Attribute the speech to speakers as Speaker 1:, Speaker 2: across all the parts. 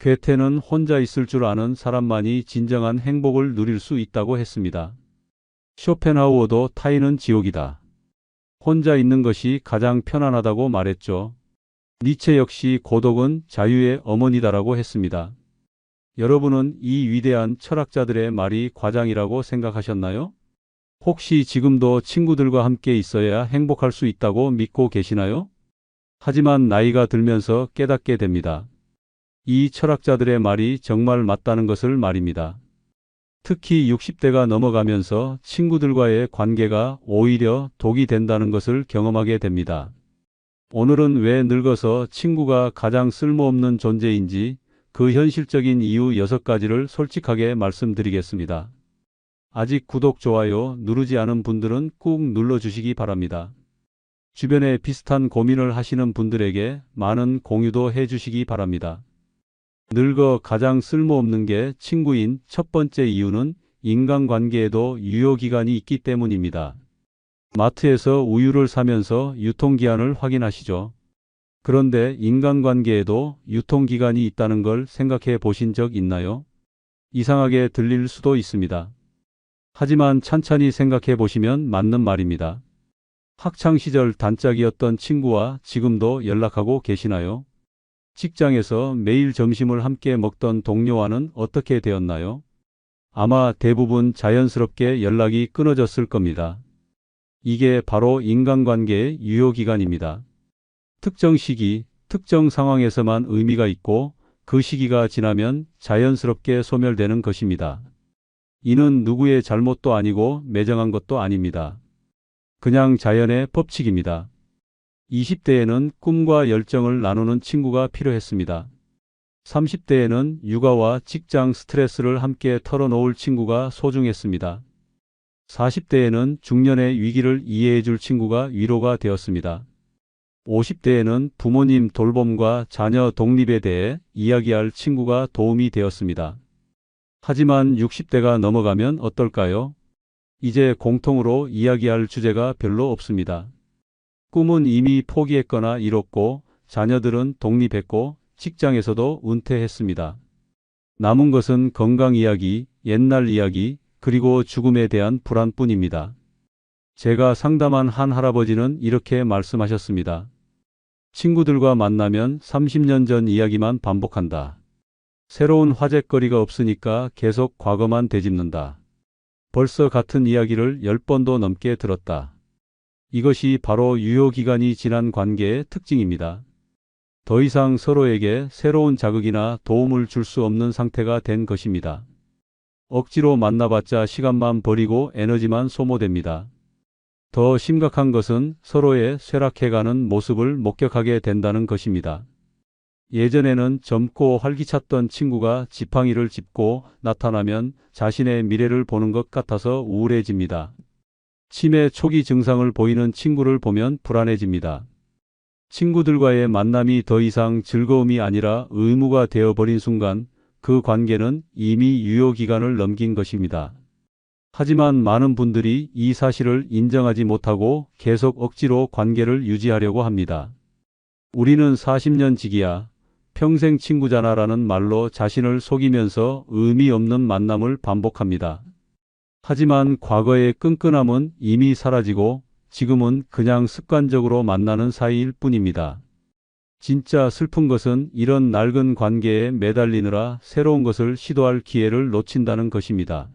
Speaker 1: 괴테는 혼자 있을 줄 아는 사람만이 진정한 행복을 누릴 수 있다고 했습니다. 쇼펜하우어도 타인은 지옥이다. 혼자 있는 것이 가장 편안하다고 말했죠. 니체 역시 고독은 자유의 어머니다라고 했습니다. 여러분은 이 위대한 철학자들의 말이 과장이라고 생각하셨나요? 혹시 지금도 친구들과 함께 있어야 행복할 수 있다고 믿고 계시나요? 하지만 나이가 들면서 깨닫게 됩니다. 이 철학자들의 말이 정말 맞다는 것을 말입니다. 특히 60대가 넘어가면서 친구들과의 관계가 오히려 독이 된다는 것을 경험하게 됩니다. 오늘은 왜 늙어서 친구가 가장 쓸모없는 존재인지 그 현실적인 이유 6가지를 솔직하게 말씀드리겠습니다. 아직 구독, 좋아요 누르지 않은 분들은 꾹 눌러주시기 바랍니다. 주변에 비슷한 고민을 하시는 분들에게 많은 공유도 해주시기 바랍니다. 늙어 가장 쓸모없는 게 친구인 첫 번째 이유는 인간관계에도 유효기간이 있기 때문입니다. 마트에서 우유를 사면서 유통기한을 확인하시죠. 그런데 인간관계에도 유통기간이 있다는 걸 생각해 보신 적 있나요? 이상하게 들릴 수도 있습니다. 하지만 찬찬히 생각해 보시면 맞는 말입니다. 학창시절 단짝이었던 친구와 지금도 연락하고 계시나요? 직장에서 매일 점심을 함께 먹던 동료와는 어떻게 되었나요? 아마 대부분 자연스럽게 연락이 끊어졌을 겁니다. 이게 바로 인간관계의 유효기간입니다. 특정 시기, 특정 상황에서만 의미가 있고 그 시기가 지나면 자연스럽게 소멸되는 것입니다. 이는 누구의 잘못도 아니고 매정한 것도 아닙니다. 그냥 자연의 법칙입니다. 20대에는 꿈과 열정을 나누는 친구가 필요했습니다. 30대에는 육아와 직장 스트레스를 함께 털어놓을 친구가 소중했습니다. 40대에는 중년의 위기를 이해해 줄 친구가 위로가 되었습니다. 50대에는 부모님 돌봄과 자녀 독립에 대해 이야기할 친구가 도움이 되었습니다. 하지만 60대가 넘어가면 어떨까요? 이제 공통으로 이야기할 주제가 별로 없습니다. 꿈은 이미 포기했거나 이뤘고 자녀들은 독립했고 직장에서도 은퇴했습니다. 남은 것은 건강 이야기, 옛날 이야기, 그리고 죽음에 대한 불안뿐입니다. 제가 상담한 한 할아버지는 이렇게 말씀하셨습니다. 친구들과 만나면 30년 전 이야기만 반복한다. 새로운 화제거리가 없으니까 계속 과거만 되짚는다. 벌써 같은 이야기를 10번도 넘게 들었다. 이것이 바로 유효기간이 지난 관계의 특징입니다. 더 이상 서로에게 새로운 자극이나 도움을 줄 수 없는 상태가 된 것입니다. 억지로 만나봤자 시간만 버리고 에너지만 소모됩니다. 더 심각한 것은 서로의 쇠락해가는 모습을 목격하게 된다는 것입니다. 예전에는 젊고 활기찼던 친구가 지팡이를 짚고 나타나면 자신의 미래를 보는 것 같아서 우울해집니다. 치매 초기 증상을 보이는 친구를 보면 불안해집니다. 친구들과의 만남이 더 이상 즐거움이 아니라 의무가 되어버린 순간 그 관계는 이미 유효기간을 넘긴 것입니다. 하지만 많은 분들이 이 사실을 인정하지 못하고 계속 억지로 관계를 유지하려고 합니다. 우리는 40년 지기야, 평생 친구잖아 라는 말로 자신을 속이면서 의미 없는 만남을 반복합니다. 하지만 과거의 끈끈함은 이미 사라지고 지금은 그냥 습관적으로 만나는 사이일 뿐입니다. 진짜 슬픈 것은 이런 낡은 관계에 매달리느라 새로운 것을 시도할 기회를 놓친다는 것입니다.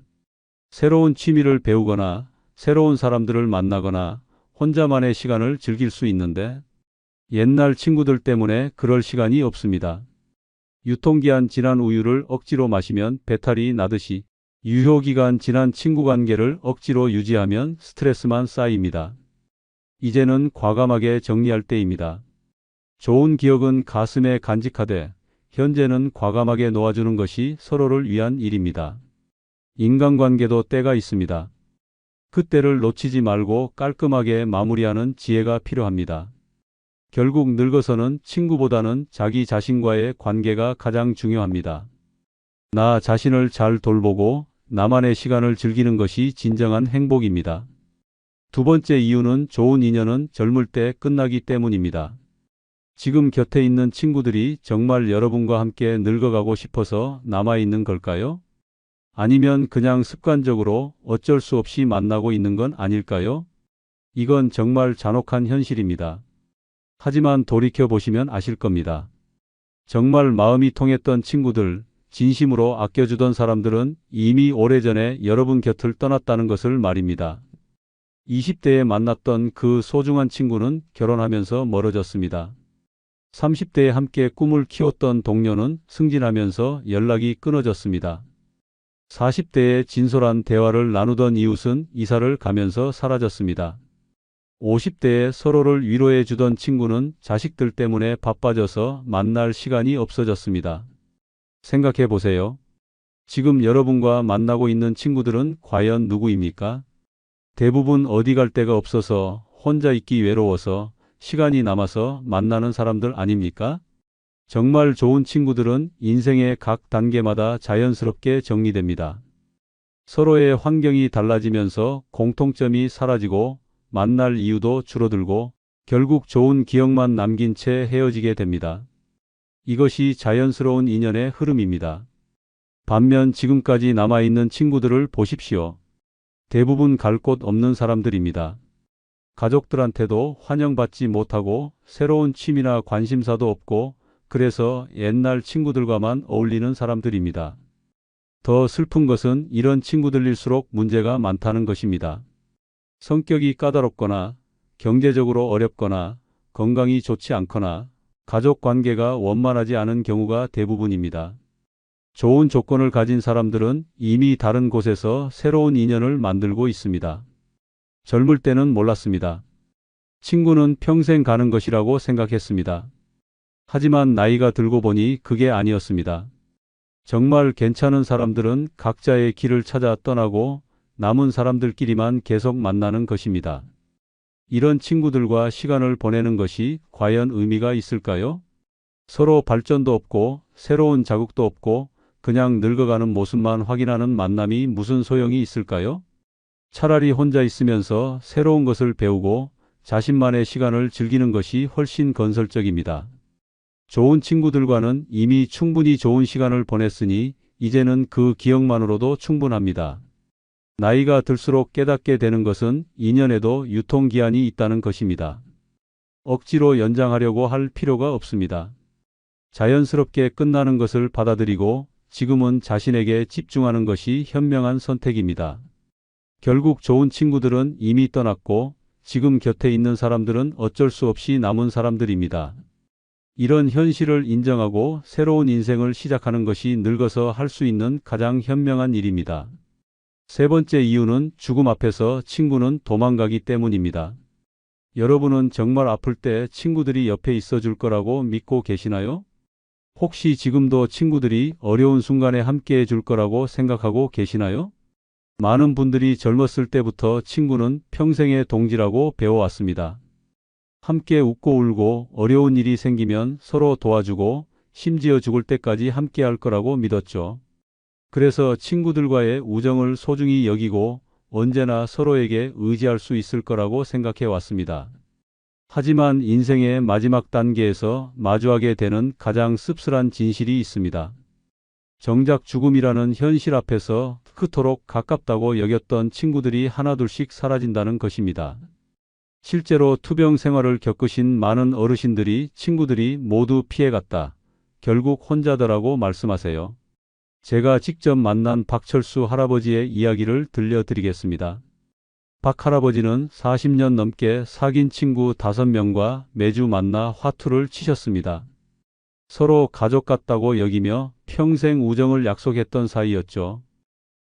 Speaker 1: 새로운 취미를 배우거나 새로운 사람들을 만나거나 혼자만의 시간을 즐길 수 있는데 옛날 친구들 때문에 그럴 시간이 없습니다. 유통기한 지난 우유를 억지로 마시면 배탈이 나듯이 유효기간 지난 친구 관계를 억지로 유지하면 스트레스만 쌓입니다. 이제는 과감하게 정리할 때입니다. 좋은 기억은 가슴에 간직하되 현재는 과감하게 놓아주는 것이 서로를 위한 일입니다. 인간관계도 때가 있습니다. 그 때를 놓치지 말고 깔끔하게 마무리하는 지혜가 필요합니다. 결국 늙어서는 친구보다는 자기 자신과의 관계가 가장 중요합니다. 나 자신을 잘 돌보고 나만의 시간을 즐기는 것이 진정한 행복입니다. 두 번째 이유는 좋은 인연은 젊을 때 끝나기 때문입니다. 지금 곁에 있는 친구들이 정말 여러분과 함께 늙어가고 싶어서 남아있는 걸까요? 아니면 그냥 습관적으로 어쩔 수 없이 만나고 있는 건 아닐까요? 이건 정말 잔혹한 현실입니다. 하지만 돌이켜보시면 아실 겁니다. 정말 마음이 통했던 친구들, 진심으로 아껴주던 사람들은 이미 오래전에 여러분 곁을 떠났다는 것을 말입니다. 20대에 만났던 그 소중한 친구는 결혼하면서 멀어졌습니다. 30대에 함께 꿈을 키웠던 동료는 승진하면서 연락이 끊어졌습니다. 40대에 진솔한 대화를 나누던 이웃은 이사를 가면서 사라졌습니다. 50대에 서로를 위로해 주던 친구는 자식들 때문에 바빠져서 만날 시간이 없어졌습니다. 생각해 보세요. 지금 여러분과 만나고 있는 친구들은 과연 누구입니까? 대부분 어디 갈 데가 없어서 혼자 있기 외로워서 시간이 남아서 만나는 사람들 아닙니까? 정말 좋은 친구들은 인생의 각 단계마다 자연스럽게 정리됩니다. 서로의 환경이 달라지면서 공통점이 사라지고 만날 이유도 줄어들고 결국 좋은 기억만 남긴 채 헤어지게 됩니다. 이것이 자연스러운 인연의 흐름입니다. 반면 지금까지 남아있는 친구들을 보십시오. 대부분 갈 곳 없는 사람들입니다. 가족들한테도 환영받지 못하고 새로운 취미나 관심사도 없고 그래서 옛날 친구들과만 어울리는 사람들입니다. 더 슬픈 것은 이런 친구들일수록 문제가 많다는 것입니다. 성격이 까다롭거나 경제적으로 어렵거나 건강이 좋지 않거나 가족 관계가 원만하지 않은 경우가 대부분입니다. 좋은 조건을 가진 사람들은 이미 다른 곳에서 새로운 인연을 만들고 있습니다. 젊을 때는 몰랐습니다. 친구는 평생 가는 것이라고 생각했습니다. 하지만 나이가 들고 보니 그게 아니었습니다. 정말 괜찮은 사람들은 각자의 길을 찾아 떠나고 남은 사람들끼리만 계속 만나는 것입니다. 이런 친구들과 시간을 보내는 것이 과연 의미가 있을까요? 서로 발전도 없고 새로운 자극도 없고 그냥 늙어가는 모습만 확인하는 만남이 무슨 소용이 있을까요? 차라리 혼자 있으면서 새로운 것을 배우고 자신만의 시간을 즐기는 것이 훨씬 건설적입니다. 좋은 친구들과는 이미 충분히 좋은 시간을 보냈으니 이제는 그 기억만으로도 충분합니다. 나이가 들수록 깨닫게 되는 것은 인연에도 유통기한이 있다는 것입니다. 억지로 연장하려고 할 필요가 없습니다. 자연스럽게 끝나는 것을 받아들이고 지금은 자신에게 집중하는 것이 현명한 선택입니다. 결국 좋은 친구들은 이미 떠났고 지금 곁에 있는 사람들은 어쩔 수 없이 남은 사람들입니다. 이런 현실을 인정하고 새로운 인생을 시작하는 것이 늙어서 할 수 있는 가장 현명한 일입니다. 세 번째 이유는 죽음 앞에서 친구는 도망가기 때문입니다. 여러분은 정말 아플 때 친구들이 옆에 있어 줄 거라고 믿고 계시나요? 혹시 지금도 친구들이 어려운 순간에 함께 해줄 거라고 생각하고 계시나요? 많은 분들이 젊었을 때부터 친구는 평생의 동지라고 배워왔습니다. 함께 웃고 울고 어려운 일이 생기면 서로 도와주고 심지어 죽을 때까지 함께 할 거라고 믿었죠. 그래서 친구들과의 우정을 소중히 여기고 언제나 서로에게 의지할 수 있을 거라고 생각해 왔습니다. 하지만 인생의 마지막 단계에서 마주하게 되는 가장 씁쓸한 진실이 있습니다. 정작 죽음이라는 현실 앞에서 그토록 가깝다고 여겼던 친구들이 하나둘씩 사라진다는 것입니다. 실제로 투병 생활을 겪으신 많은 어르신들이 친구들이 모두 피해갔다. 결국 혼자더라고 말씀하세요. 제가 직접 만난 박철수 할아버지의 이야기를 들려드리겠습니다. 박 할아버지는 40년 넘게 사귄 친구 5명과 매주 만나 화투를 치셨습니다. 서로 가족 같다고 여기며 평생 우정을 약속했던 사이였죠.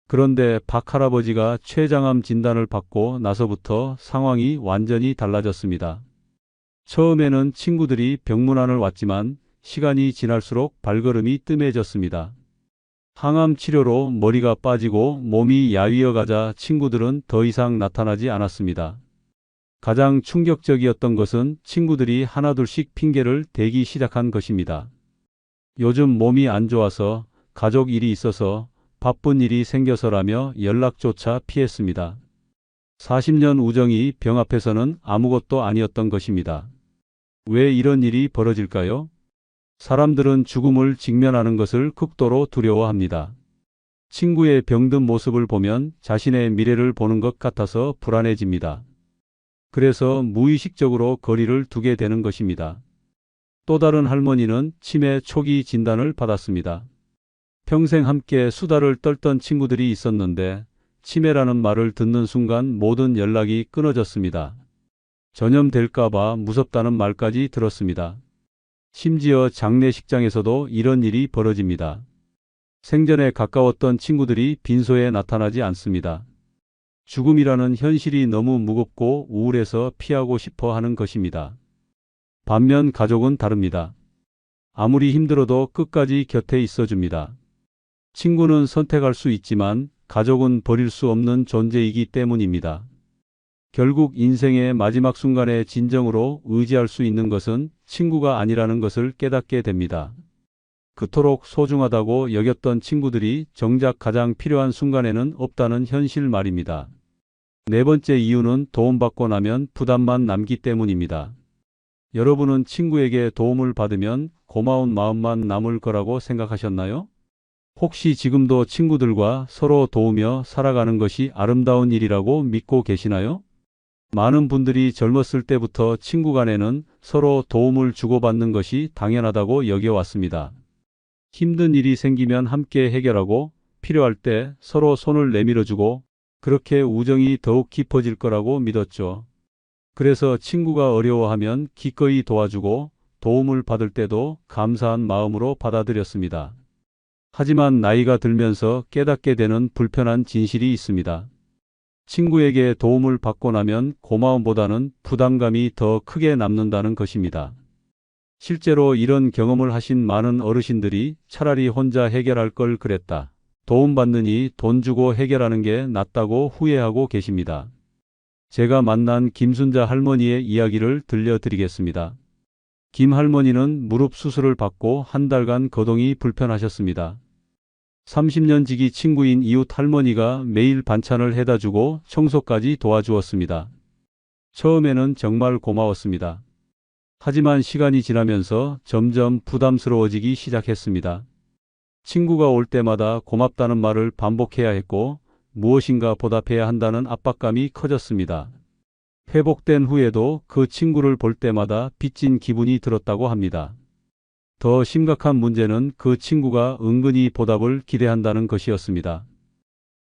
Speaker 1: 그런데 박 할아버지가 췌장암 진단을 받고 나서부터 상황이 완전히 달라졌습니다. 처음에는 친구들이 병문안을 왔지만 시간이 지날수록 발걸음이 뜸해졌습니다. 항암 치료로 머리가 빠지고 몸이 야위어 가자 친구들은 더 이상 나타나지 않았습니다. 가장 충격적이었던 것은 친구들이 하나둘씩 핑계를 대기 시작한 것입니다. 요즘 몸이 안 좋아서, 가족 일이 있어서, 바쁜 일이 생겨서라며 연락조차 피했습니다. 40년 우정이 병 앞에서는 아무것도 아니었던 것입니다. 왜 이런 일이 벌어질까요? 사람들은 죽음을 직면하는 것을 극도로 두려워합니다. 친구의 병든 모습을 보면 자신의 미래를 보는 것 같아서 불안해집니다. 그래서 무의식적으로 거리를 두게 되는 것입니다. 또 다른 할머니는 치매 초기 진단을 받았습니다. 평생 함께 수다를 떨던 친구들이 있었는데 치매라는 말을 듣는 순간 모든 연락이 끊어졌습니다. 전염될까봐 무섭다는 말까지 들었습니다. 심지어 장례식장에서도 이런 일이 벌어집니다. 생전에 가까웠던 친구들이 빈소에 나타나지 않습니다. 죽음이라는 현실이 너무 무겁고 우울해서 피하고 싶어 하는 것입니다. 반면 가족은 다릅니다. 아무리 힘들어도 끝까지 곁에 있어줍니다. 친구는 선택할 수 있지만 가족은 버릴 수 없는 존재이기 때문입니다. 결국 인생의 마지막 순간에 진정으로 의지할 수 있는 것은 친구가 아니라는 것을 깨닫게 됩니다. 그토록 소중하다고 여겼던 친구들이 정작 가장 필요한 순간에는 없다는 현실 말입니다. 네 번째 이유는 도움받고 나면 부담만 남기 때문입니다. 여러분은 친구에게 도움을 받으면 고마운 마음만 남을 거라고 생각하셨나요? 혹시 지금도 친구들과 서로 도우며 살아가는 것이 아름다운 일이라고 믿고 계시나요? 많은 분들이 젊었을 때부터 친구 간에는 서로 도움을 주고받는 것이 당연하다고 여겨왔습니다. 힘든 일이 생기면 함께 해결하고 필요할 때 서로 손을 내밀어주고 그렇게 우정이 더욱 깊어질 거라고 믿었죠. 그래서 친구가 어려워하면 기꺼이 도와주고 도움을 받을 때도 감사한 마음으로 받아들였습니다. 하지만 나이가 들면서 깨닫게 되는 불편한 진실이 있습니다. 친구에게 도움을 받고 나면 고마움보다는 부담감이 더 크게 남는다는 것입니다. 실제로 이런 경험을 하신 많은 어르신들이 차라리 혼자 해결할 걸 그랬다. 도움받느니 돈 주고 해결하는 게 낫다고 후회하고 계십니다. 제가 만난 김순자 할머니의 이야기를 들려드리겠습니다. 김 할머니는 무릎 수술을 받고 한 달간 거동이 불편하셨습니다. 30년 지기 친구인 이웃 할머니가 매일 반찬을 해다 주고 청소까지 도와주었습니다. 처음에는 정말 고마웠습니다. 하지만 시간이 지나면서 점점 부담스러워지기 시작했습니다. 친구가 올 때마다 고맙다는 말을 반복해야 했고 무엇인가 보답해야 한다는 압박감이 커졌습니다. 회복된 후에도 그 친구를 볼 때마다 빚진 기분이 들었다고 합니다. 더 심각한 문제는 그 친구가 은근히 보답을 기대한다는 것이었습니다.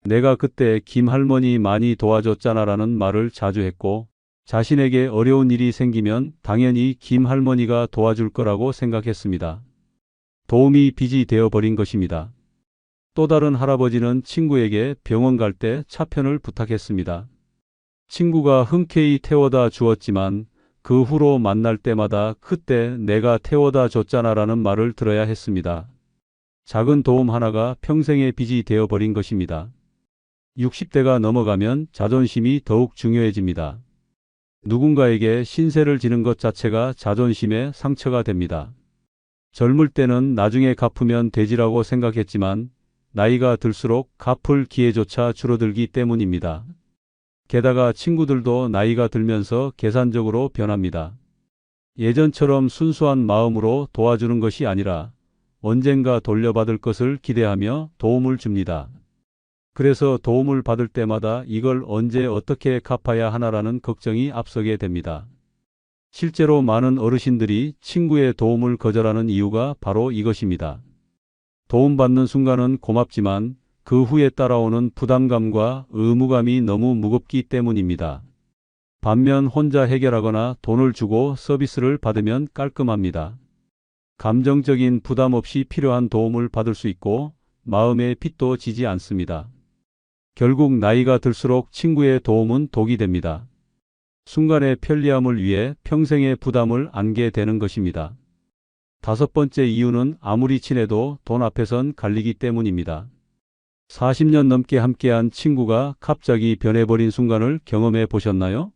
Speaker 1: 내가 그때 김 할머니 많이 도와줬잖아라는 말을 자주 했고 자신에게 어려운 일이 생기면 당연히 김 할머니가 도와줄 거라고 생각했습니다. 도움이 빚이 되어버린 것입니다. 또 다른 할아버지는 친구에게 병원 갈 때 차편을 부탁했습니다. 친구가 흔쾌히 태워다 주었지만 그 후로 만날 때마다 그때 내가 태워다 줬잖아라는 말을 들어야 했습니다. 작은 도움 하나가 평생의 빚이 되어버린 것입니다. 60대가 넘어가면 자존심이 더욱 중요해집니다. 누군가에게 신세를 지는 것 자체가 자존심의 상처가 됩니다. 젊을 때는 나중에 갚으면 되지라고 생각했지만 나이가 들수록 갚을 기회조차 줄어들기 때문입니다. 게다가 친구들도 나이가 들면서 계산적으로 변합니다. 예전처럼 순수한 마음으로 도와주는 것이 아니라 언젠가 돌려받을 것을 기대하며 도움을 줍니다. 그래서 도움을 받을 때마다 이걸 언제 어떻게 갚아야 하나라는 걱정이 앞서게 됩니다. 실제로 많은 어르신들이 친구의 도움을 거절하는 이유가 바로 이것입니다. 도움받는 순간은 고맙지만 그 후에 따라오는 부담감과 의무감이 너무 무겁기 때문입니다. 반면 혼자 해결하거나 돈을 주고 서비스를 받으면 깔끔합니다. 감정적인 부담 없이 필요한 도움을 받을 수 있고 마음의 빚도 지지 않습니다. 결국 나이가 들수록 친구의 도움은 독이 됩니다. 순간의 편리함을 위해 평생의 부담을 안게 되는 것입니다. 다섯 번째 이유는 아무리 친해도 돈 앞에선 갈리기 때문입니다. 40년 넘게 함께한 친구가 갑자기 변해버린 순간을 경험해 보셨나요?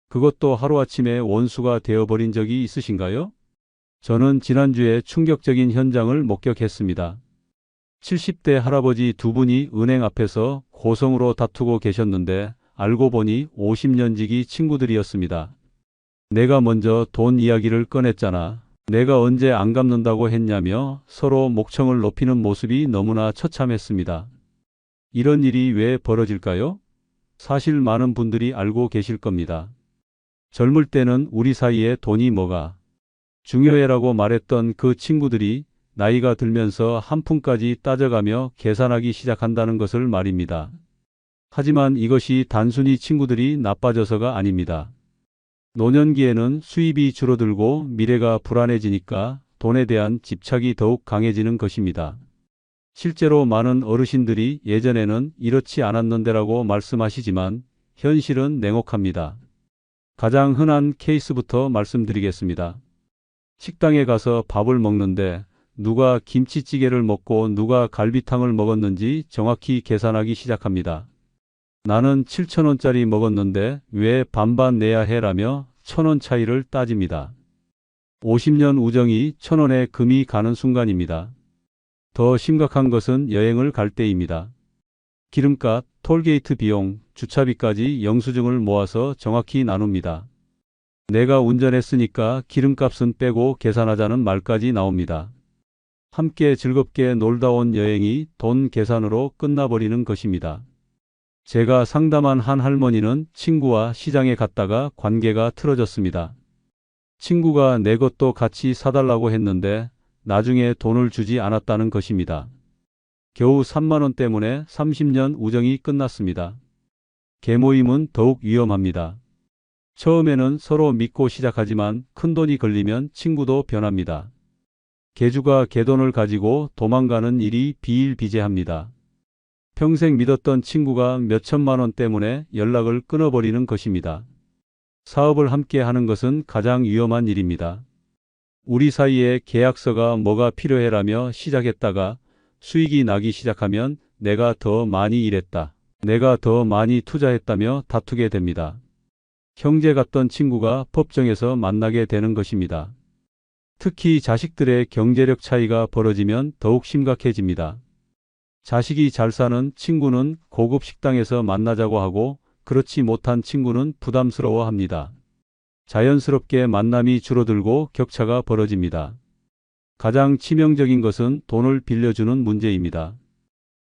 Speaker 1: 그것도 하루아침에 원수가 되어버린 적이 있으신가요? 저는 지난주에 충격적인 현장을 목격했습니다. 70대 할아버지 두 분이 은행 앞에서 고성으로 다투고 계셨는데 알고 보니 50년 지기 친구들이었습니다. 내가 먼저 돈 이야기를 꺼냈잖아. 내가 언제 안 갚는다고 했냐며 서로 목청을 높이는 모습이 너무나 처참했습니다. 이런 일이 왜 벌어질까요? 사실 많은 분들이 알고 계실 겁니다. 젊을 때는 우리 사이에 돈이 뭐가 중요해라고 말했던 그 친구들이 나이가 들면서 한 푼까지 따져가며 계산하기 시작한다는 것을 말입니다. 하지만 이것이 단순히 친구들이 나빠져서가 아닙니다. 노년기에는 수입이 줄어들고 미래가 불안해지니까 돈에 대한 집착이 더욱 강해지는 것입니다. 실제로 많은 어르신들이 예전에는 이렇지 않았는데라고 말씀하시지만 현실은 냉혹합니다. 가장 흔한 케이스부터 말씀드리겠습니다. 식당에 가서 밥을 먹는데 누가 김치찌개를 먹고 누가 갈비탕을 먹었는지 정확히 계산하기 시작합니다. 나는 7,000원짜리 먹었는데 왜 반반 내야 해라며 1,000원 차이를 따집니다. 50년 우정이 1,000원에 금이 가는 순간입니다. 더 심각한 것은 여행을 갈 때입니다. 기름값, 톨게이트 비용, 주차비까지 영수증을 모아서 정확히 나눕니다. 내가 운전했으니까 기름값은 빼고 계산하자는 말까지 나옵니다. 함께 즐겁게 놀다 온 여행이 돈 계산으로 끝나버리는 것입니다. 제가 상담한 한 할머니는 친구와 시장에 갔다가 관계가 틀어졌습니다. 친구가 내 것도 같이 사달라고 했는데 나중에 돈을 주지 않았다는 것입니다. 겨우 3만 원 때문에 30년 우정이 끝났습니다. 계모임은 더욱 위험합니다. 처음에는 서로 믿고 시작하지만 큰돈이 걸리면 친구도 변합니다. 개주가 개돈을 가지고 도망가는 일이 비일비재합니다. 평생 믿었던 친구가 몇천만 원 때문에 연락을 끊어버리는 것입니다. 사업을 함께 하는 것은 가장 위험한 일입니다. 우리 사이에 계약서가 뭐가 필요해라며 시작했다가 수익이 나기 시작하면 내가 더 많이 일했다, 내가 더 많이 투자했다며 다투게 됩니다. 형제 같던 친구가 법정에서 만나게 되는 것입니다. 특히 자식들의 경제력 차이가 벌어지면 더욱 심각해집니다. 자식이 잘 사는 친구는 고급 식당에서 만나자고 하고 그렇지 못한 친구는 부담스러워합니다. 자연스럽게 만남이 줄어들고 격차가 벌어집니다. 가장 치명적인 것은 돈을 빌려주는 문제입니다.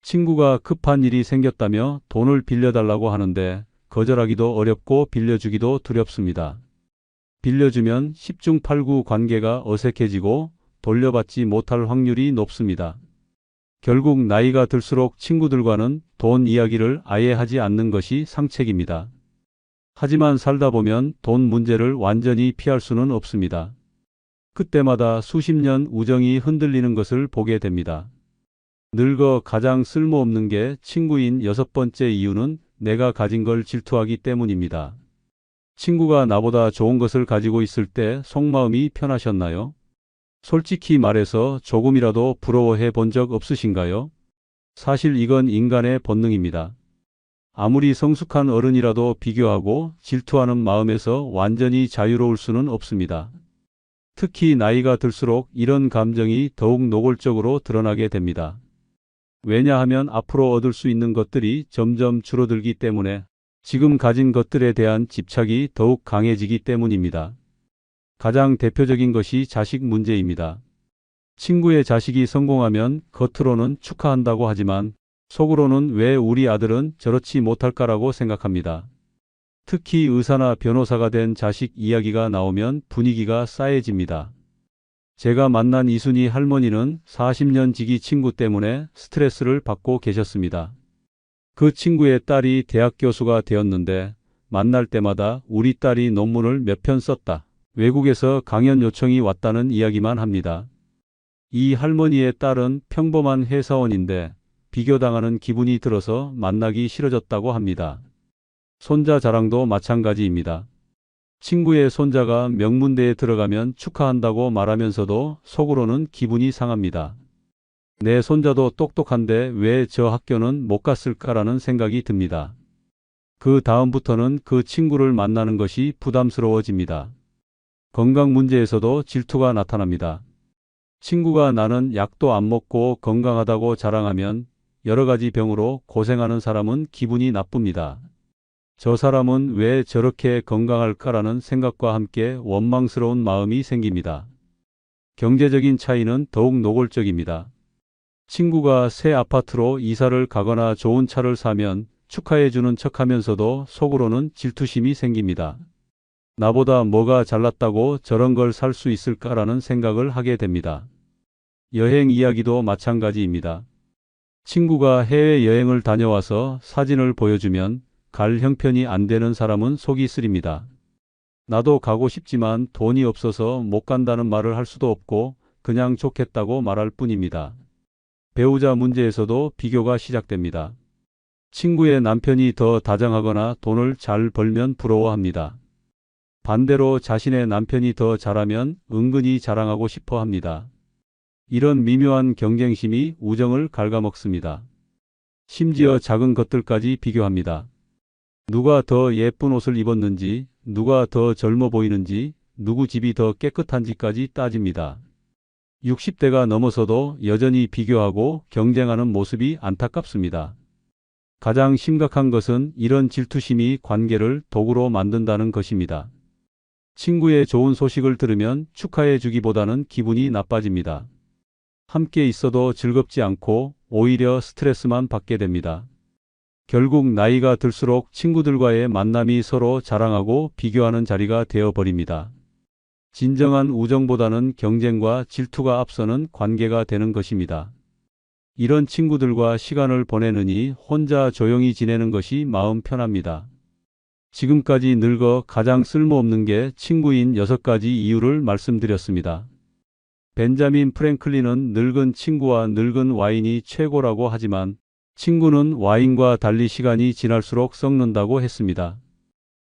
Speaker 1: 친구가 급한 일이 생겼다며 돈을 빌려달라고 하는데 거절하기도 어렵고 빌려주기도 두렵습니다. 빌려주면 10중 8구 관계가 어색해지고 돌려받지 못할 확률이 높습니다. 결국 나이가 들수록 친구들과는 돈 이야기를 아예 하지 않는 것이 상책입니다. 하지만 살다 보면 돈 문제를 완전히 피할 수는 없습니다. 그때마다 수십 년 우정이 흔들리는 것을 보게 됩니다. 늙어 가장 쓸모없는 게 친구인 6번째 이유는 내가 가진 걸 질투하기 때문입니다. 친구가 나보다 좋은 것을 가지고 있을 때 속마음이 편하셨나요? 솔직히 말해서 조금이라도 부러워해 본 적 없으신가요? 사실 이건 인간의 본능입니다. 아무리 성숙한 어른이라도 비교하고 질투하는 마음에서 완전히 자유로울 수는 없습니다. 특히 나이가 들수록 이런 감정이 더욱 노골적으로 드러나게 됩니다. 왜냐하면 앞으로 얻을 수 있는 것들이 점점 줄어들기 때문에 지금 가진 것들에 대한 집착이 더욱 강해지기 때문입니다. 가장 대표적인 것이 자식 문제입니다. 친구의 자식이 성공하면 겉으로는 축하한다고 하지만 속으로는 왜 우리 아들은 저렇지 못할까라고 생각합니다. 특히 의사나 변호사가 된 자식 이야기가 나오면 분위기가 싸해집니다. 제가 만난 이순희 할머니는 40년 지기 친구 때문에 스트레스를 받고 계셨습니다. 그 친구의 딸이 대학 교수가 되었는데 만날 때마다 우리 딸이 논문을 몇 편 썼다, 외국에서 강연 요청이 왔다는 이야기만 합니다. 이 할머니의 딸은 평범한 회사원인데 비교당하는 기분이 들어서 만나기 싫어졌다고 합니다. 손자 자랑도 마찬가지입니다. 친구의 손자가 명문대에 들어가면 축하한다고 말하면서도 속으로는 기분이 상합니다. 내 손자도 똑똑한데 왜 저 학교는 못 갔을까라는 생각이 듭니다. 그 다음부터는 그 친구를 만나는 것이 부담스러워집니다. 건강 문제에서도 질투가 나타납니다. 친구가 나는 약도 안 먹고 건강하다고 자랑하면 여러 가지 병으로 고생하는 사람은 기분이 나쁩니다. 저 사람은 왜 저렇게 건강할까라는 생각과 함께 원망스러운 마음이 생깁니다. 경제적인 차이는 더욱 노골적입니다. 친구가 새 아파트로 이사를 가거나 좋은 차를 사면 축하해주는 척하면서도 속으로는 질투심이 생깁니다. 나보다 뭐가 잘났다고 저런 걸 살 수 있을까라는 생각을 하게 됩니다. 여행 이야기도 마찬가지입니다. 친구가 해외여행을 다녀와서 사진을 보여주면 갈 형편이 안 되는 사람은 속이 쓰립니다. 나도 가고 싶지만 돈이 없어서 못 간다는 말을 할 수도 없고 그냥 좋겠다고 말할 뿐입니다. 배우자 문제에서도 비교가 시작됩니다. 친구의 남편이 더 다정하거나 돈을 잘 벌면 부러워합니다. 반대로 자신의 남편이 더 잘하면 은근히 자랑하고 싶어 합니다. 이런 미묘한 경쟁심이 우정을 갉아먹습니다. 심지어 작은 것들까지 비교합니다. 누가 더 예쁜 옷을 입었는지, 누가 더 젊어 보이는지, 누구 집이 더 깨끗한지까지 따집니다. 60대가 넘어서도 여전히 비교하고 경쟁하는 모습이 안타깝습니다. 가장 심각한 것은 이런 질투심이 관계를 독으로 만든다는 것입니다. 친구의 좋은 소식을 들으면 축하해 주기보다는 기분이 나빠집니다. 함께 있어도 즐겁지 않고 오히려 스트레스만 받게 됩니다. 결국 나이가 들수록 친구들과의 만남이 서로 자랑하고 비교하는 자리가 되어버립니다. 진정한 우정보다는 경쟁과 질투가 앞서는 관계가 되는 것입니다. 이런 친구들과 시간을 보내느니 혼자 조용히 지내는 것이 마음 편합니다. 지금까지 늙어 가장 쓸모없는 게 친구인 6가지 이유를 말씀드렸습니다. 벤자민 프랭클린은 늙은 친구와 늙은 와인이 최고라고 하지만 친구는 와인과 달리 시간이 지날수록 썩는다고 했습니다.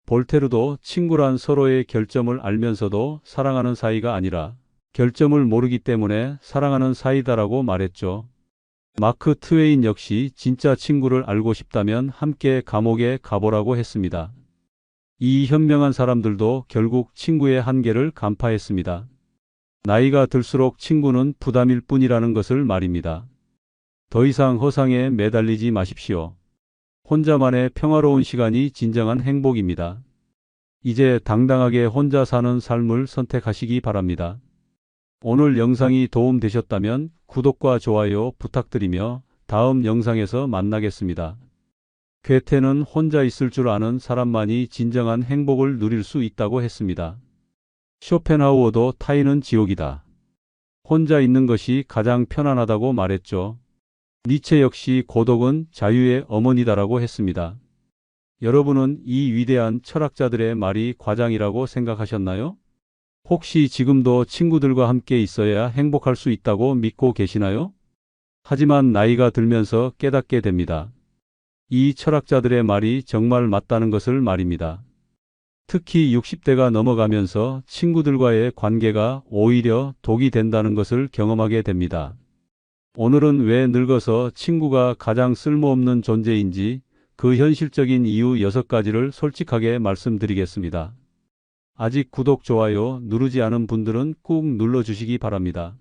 Speaker 1: 볼테르도 친구란 서로의 결점을 알면서도 사랑하는 사이가 아니라 결점을 모르기 때문에 사랑하는 사이다라고 말했죠. 마크 트웨인 역시 진짜 친구를 알고 싶다면 함께 감옥에 가보라고 했습니다. 이 현명한 사람들도 결국 친구의 한계를 간파했습니다. 나이가 들수록 친구는 부담일 뿐이라는 것을 말입니다. 더 이상 허상에 매달리지 마십시오. 혼자만의 평화로운 시간이 진정한 행복입니다. 이제 당당하게 혼자 사는 삶을 선택하시기 바랍니다. 오늘 영상이 도움되셨다면 구독과 좋아요 부탁드리며 다음 영상에서 만나겠습니다. 괴테는 혼자 있을 줄 아는 사람만이 진정한 행복을 누릴 수 있다고 했습니다. 쇼펜하우어도 타인은 지옥이다. 혼자 있는 것이 가장 편안하다고 말했죠. 니체 역시 고독은 자유의 어머니다라고 했습니다. 여러분은 이 위대한 철학자들의 말이 과장이라고 생각하셨나요? 혹시 지금도 친구들과 함께 있어야 행복할 수 있다고 믿고 계시나요? 하지만 나이가 들면서 깨닫게 됩니다. 이 철학자들의 말이 정말 맞다는 것을 말입니다. 특히 60대가 넘어가면서 친구들과의 관계가 오히려 독이 된다는 것을 경험하게 됩니다. 오늘은 왜 늙어서 친구가 가장 쓸모없는 존재인지 그 현실적인 이유 6가지를 솔직하게 말씀드리겠습니다. 아직 구독, 좋아요 누르지 않은 분들은 꾹 눌러주시기 바랍니다.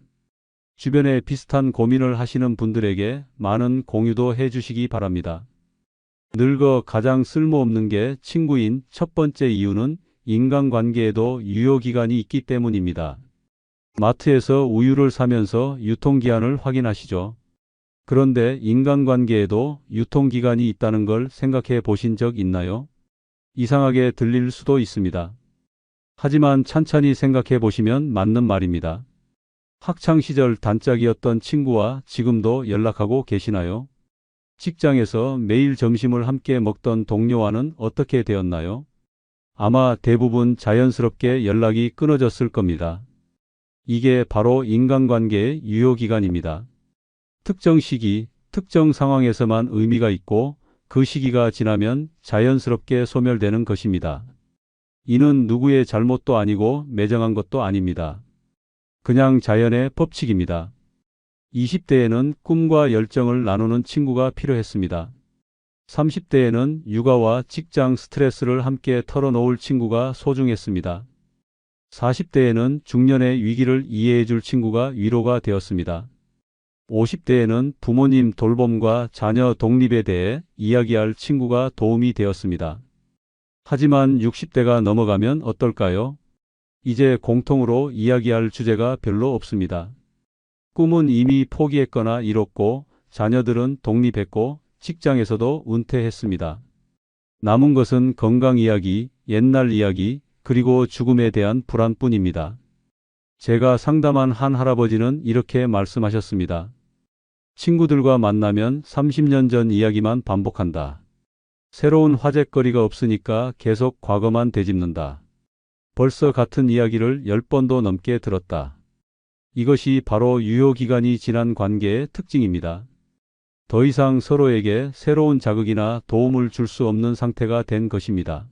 Speaker 1: 주변에 비슷한 고민을 하시는 분들에게 많은 공유도 해주시기 바랍니다. 늙어 가장 쓸모없는 게 친구인 첫 번째 이유는 인간관계에도 유효기간이 있기 때문입니다. 마트에서 우유를 사면서 유통기한을 확인하시죠. 그런데 인간관계에도 유통기간이 있다는 걸 생각해 보신 적 있나요? 이상하게 들릴 수도 있습니다. 하지만 찬찬히 생각해 보시면 맞는 말입니다. 학창시절 단짝이었던 친구와 지금도 연락하고 계시나요? 직장에서 매일 점심을 함께 먹던 동료와는 어떻게 되었나요? 아마 대부분 자연스럽게 연락이 끊어졌을 겁니다. 이게 바로 인간관계의 유효기간입니다. 특정 시기, 특정 상황에서만 의미가 있고 그 시기가 지나면 자연스럽게 소멸되는 것입니다. 이는 누구의 잘못도 아니고 매정한 것도 아닙니다. 그냥 자연의 법칙입니다. 20대에는 꿈과 열정을 나누는 친구가 필요했습니다. 30대에는 육아와 직장 스트레스를 함께 털어놓을 친구가 소중했습니다. 40대에는 중년의 위기를 이해해 줄 친구가 위로가 되었습니다. 50대에는 부모님 돌봄과 자녀 독립에 대해 이야기할 친구가 도움이 되었습니다. 하지만 60대가 넘어가면 어떨까요? 이제 공통으로 이야기할 주제가 별로 없습니다. 꿈은 이미 포기했거나 이뤘고, 자녀들은 독립했고, 직장에서도 은퇴했습니다. 남은 것은 건강 이야기, 옛날 이야기, 그리고 죽음에 대한 불안뿐입니다. 제가 상담한 한 할아버지는 이렇게 말씀하셨습니다. 친구들과 만나면 30년 전 이야기만 반복한다. 새로운 화제거리가 없으니까 계속 과거만 되짚는다. 벌써 같은 이야기를 10번도 넘게 들었다. 이것이 바로 유효기간이 지난 관계의 특징입니다. 더 이상 서로에게 새로운 자극이나 도움을 줄 수 없는 상태가 된 것입니다.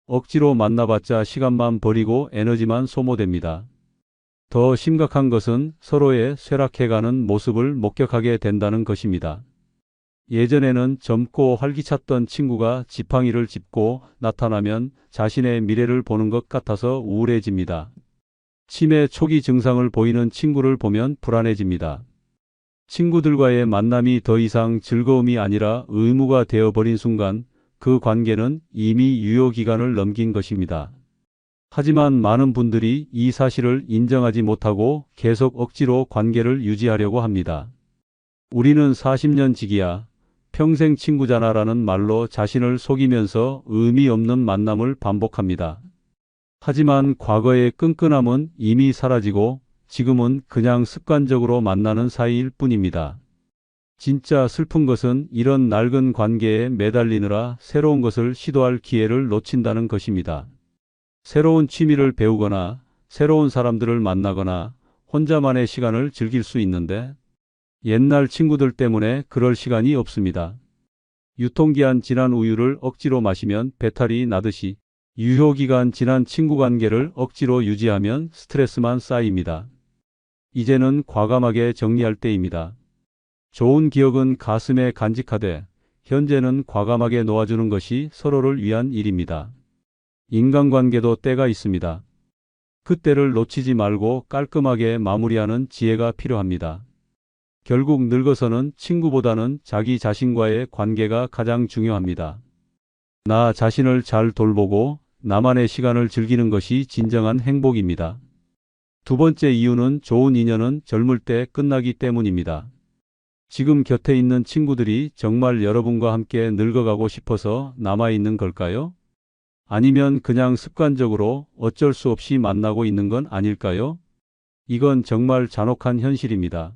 Speaker 1: 억지로 만나봤자 시간만 버리고 에너지만 소모됩니다. 더 심각한 것은 서로의 쇠락해가는 모습을 목격하게 된다는 것입니다. 예전에는 젊고 활기찼던 친구가 지팡이를 짚고 나타나면 자신의 미래를 보는 것 같아서 우울해집니다. 치매 초기 증상을 보이는 친구를 보면 불안해집니다. 친구들과의 만남이 더 이상 즐거움이 아니라 의무가 되어버린 순간 그 관계는 이미 유효기간을 넘긴 것입니다. 하지만 많은 분들이 이 사실을 인정하지 못하고 계속 억지로 관계를 유지하려고 합니다. 우리는 40년 지기야, 평생 친구잖아 라는 말로 자신을 속이면서 의미 없는 만남을 반복합니다. 하지만 과거의 끈끈함은 이미 사라지고 지금은 그냥 습관적으로 만나는 사이일 뿐입니다. 진짜 슬픈 것은 이런 낡은 관계에 매달리느라 새로운 것을 시도할 기회를 놓친다는 것입니다. 새로운 취미를 배우거나 새로운 사람들을 만나거나 혼자만의 시간을 즐길 수 있는데 옛날 친구들 때문에 그럴 시간이 없습니다. 유통기한 지난 우유를 억지로 마시면 배탈이 나듯이 유효기간 지난 친구 관계를 억지로 유지하면 스트레스만 쌓입니다. 이제는 과감하게 정리할 때입니다. 좋은 기억은 가슴에 간직하되 현재는 과감하게 놓아주는 것이 서로를 위한 일입니다. 인간관계도 때가 있습니다. 그 때를 놓치지 말고 깔끔하게 마무리하는 지혜가 필요합니다. 결국 늙어서는 친구보다는 자기 자신과의 관계가 가장 중요합니다. 나 자신을 잘 돌보고 나만의 시간을 즐기는 것이 진정한 행복입니다. 두 번째 이유는 좋은 인연은 젊을 때 끝나기 때문입니다. 지금 곁에 있는 친구들이 정말 여러분과 함께 늙어가고 싶어서 남아있는 걸까요? 아니면 그냥 습관적으로 어쩔 수 없이 만나고 있는 건 아닐까요? 이건 정말 잔혹한 현실입니다.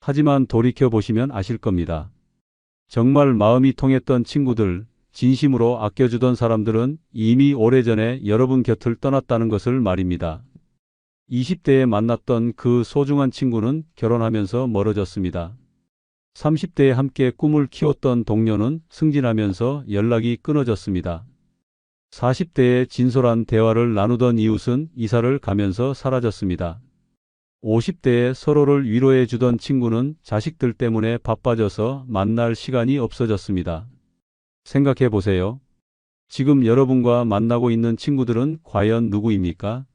Speaker 1: 하지만 돌이켜보시면 아실 겁니다. 정말 마음이 통했던 친구들, 진심으로 아껴주던 사람들은 이미 오래전에 여러분 곁을 떠났다는 것을 말입니다. 20대에 만났던 그 소중한 친구는 결혼하면서 멀어졌습니다. 30대에 함께 꿈을 키웠던 동료는 승진하면서 연락이 끊어졌습니다. 40대에 진솔한 대화를 나누던 이웃은 이사를 가면서 사라졌습니다. 50대에 서로를 위로해 주던 친구는 자식들 때문에 바빠져서 만날 시간이 없어졌습니다. 생각해 보세요. 지금 여러분과 만나고 있는 친구들은 과연 누구입니까?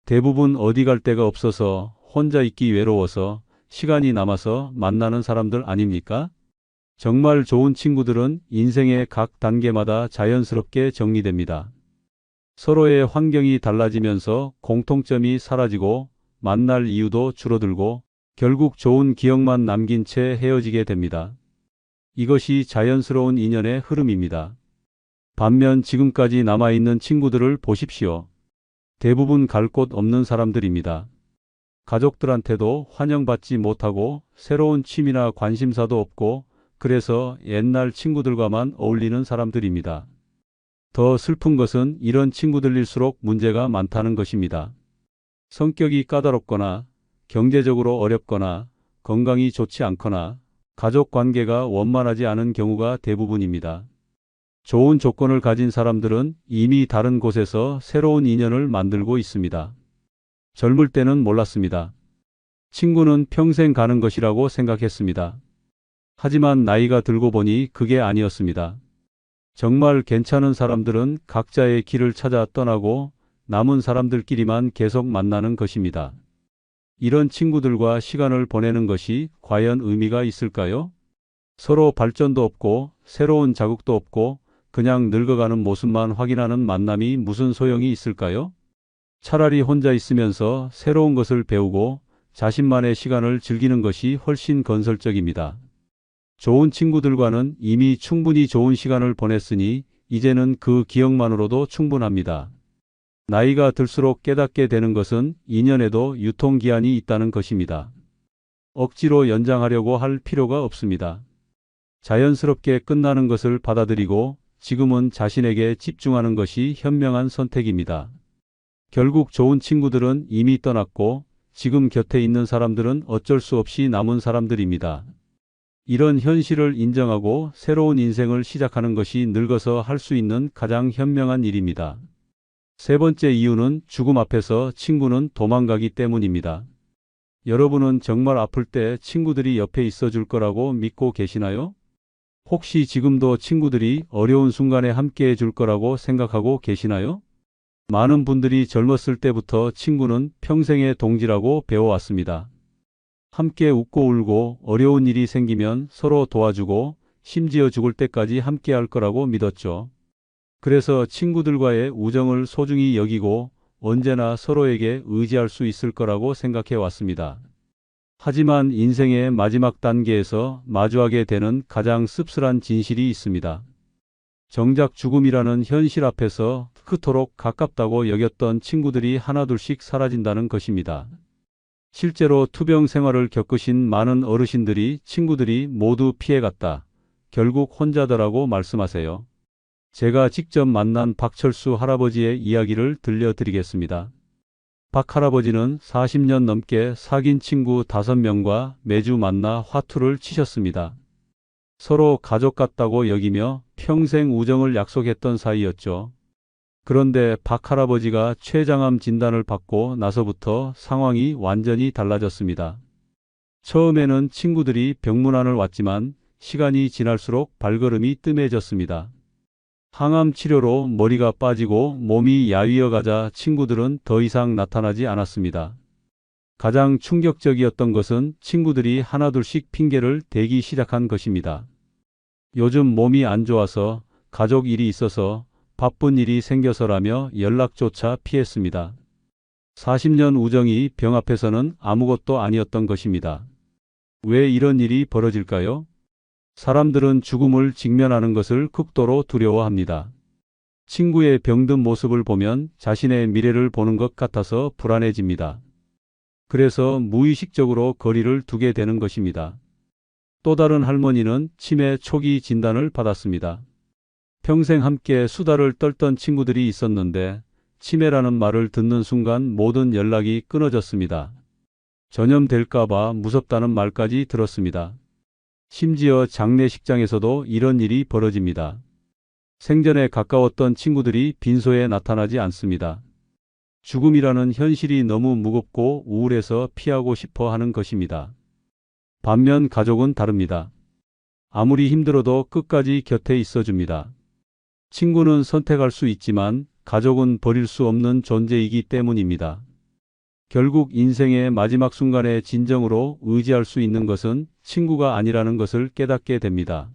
Speaker 1: 대부분 어디 갈 데가 없어서 혼자 있기 외로워서 시간이 남아서 만나는 사람들 아닙니까? 정말 좋은 친구들은 인생의 각 단계마다 자연스럽게 정리됩니다. 서로의 환경이 달라지면서 공통점이 사라지고 만날 이유도 줄어들고 결국 좋은 기억만 남긴 채 헤어지게 됩니다. 이것이 자연스러운 인연의 흐름입니다. 반면 지금까지 남아있는 친구들을 보십시오. 대부분 갈 곳 없는 사람들입니다. 가족들한테도 환영받지 못하고 새로운 취미나 관심사도 없고 그래서 옛날 친구들과만 어울리는 사람들입니다. 더 슬픈 것은 이런 친구들일수록 문제가 많다는 것입니다. 성격이 까다롭거나 경제적으로 어렵거나 건강이 좋지 않거나 가족 관계가 원만하지 않은 경우가 대부분입니다. 좋은 조건을 가진 사람들은 이미 다른 곳에서 새로운 인연을 만들고 있습니다. 젊을 때는 몰랐습니다. 친구는 평생 가는 것이라고 생각했습니다. 하지만 나이가 들고 보니 그게 아니었습니다. 정말 괜찮은 사람들은 각자의 길을 찾아 떠나고 남은 사람들끼리만 계속 만나는 것입니다. 이런 친구들과 시간을 보내는 것이 과연 의미가 있을까요? 서로 발전도 없고 새로운 자극도 없고 그냥 늙어가는 모습만 확인하는 만남이 무슨 소용이 있을까요? 차라리 혼자 있으면서 새로운 것을 배우고 자신만의 시간을 즐기는 것이 훨씬 건설적입니다. 좋은 친구들과는 이미 충분히 좋은 시간을 보냈으니 이제는 그 기억만으로도 충분합니다. 나이가 들수록 깨닫게 되는 것은 인연에도 유통기한이 있다는 것입니다. 억지로 연장하려고 할 필요가 없습니다. 자연스럽게 끝나는 것을 받아들이고 지금은 자신에게 집중하는 것이 현명한 선택입니다. 결국 좋은 친구들은 이미 떠났고 지금 곁에 있는 사람들은 어쩔 수 없이 남은 사람들입니다. 이런 현실을 인정하고 새로운 인생을 시작하는 것이 늙어서 할 수 있는 가장 현명한 일입니다. 세 번째 이유는 죽음 앞에서 친구는 도망가기 때문입니다. 여러분은 정말 아플 때 친구들이 옆에 있어 줄 거라고 믿고 계시나요? 혹시 지금도 친구들이 어려운 순간에 함께 해줄 거라고 생각하고 계시나요? 많은 분들이 젊었을 때부터 친구는 평생의 동지라고 배워왔습니다. 함께 웃고 울고 어려운 일이 생기면 서로 도와주고 심지어 죽을 때까지 함께 할 거라고 믿었죠. 그래서 친구들과의 우정을 소중히 여기고 언제나 서로에게 의지할 수 있을 거라고 생각해 왔습니다. 하지만 인생의 마지막 단계에서 마주하게 되는 가장 씁쓸한 진실이 있습니다. 정작 죽음이라는 현실 앞에서 그토록 가깝다고 여겼던 친구들이 하나둘씩 사라진다는 것입니다. 실제로 투병 생활을 겪으신 많은 어르신들이 친구들이 모두 피해갔다. 결국 혼자더라고 말씀하세요. 제가 직접 만난 박철수 할아버지의 이야기를 들려드리겠습니다. 박 할아버지는 40년 넘게 사귄 친구 5명과 매주 만나 화투를 치셨습니다. 서로 가족 같다고 여기며 평생 우정을 약속했던 사이였죠. 그런데 박 할아버지가 췌장암 진단을 받고 나서부터 상황이 완전히 달라졌습니다. 처음에는 친구들이 병문안을 왔지만 시간이 지날수록 발걸음이 뜸해졌습니다. 항암 치료로 머리가 빠지고 몸이 야위어 가자 친구들은 더 이상 나타나지 않았습니다. 가장 충격적이었던 것은 친구들이 하나둘씩 핑계를 대기 시작한 것입니다. 요즘 몸이 안 좋아서, 가족 일이 있어서, 바쁜 일이 생겨서라며 연락조차 피했습니다. 40년 우정이 병 앞에서는 아무것도 아니었던 것입니다. 왜 이런 일이 벌어질까요? 사람들은 죽음을 직면하는 것을 극도로 두려워합니다. 친구의 병든 모습을 보면 자신의 미래를 보는 것 같아서 불안해집니다. 그래서 무의식적으로 거리를 두게 되는 것입니다. 또 다른 할머니는 치매 초기 진단을 받았습니다. 평생 함께 수다를 떨던 친구들이 있었는데 치매라는 말을 듣는 순간 모든 연락이 끊어졌습니다. 전염될까봐 무섭다는 말까지 들었습니다. 심지어 장례식장에서도 이런 일이 벌어집니다. 생전에 가까웠던 친구들이 빈소에 나타나지 않습니다. 죽음이라는 현실이 너무 무겁고 우울해서 피하고 싶어 하는 것입니다. 반면 가족은 다릅니다. 아무리 힘들어도 끝까지 곁에 있어줍니다. 친구는 선택할 수 있지만 가족은 버릴 수 없는 존재이기 때문입니다. 결국 인생의 마지막 순간에 진정으로 의지할 수 있는 것은 친구가 아니라는 것을 깨닫게 됩니다.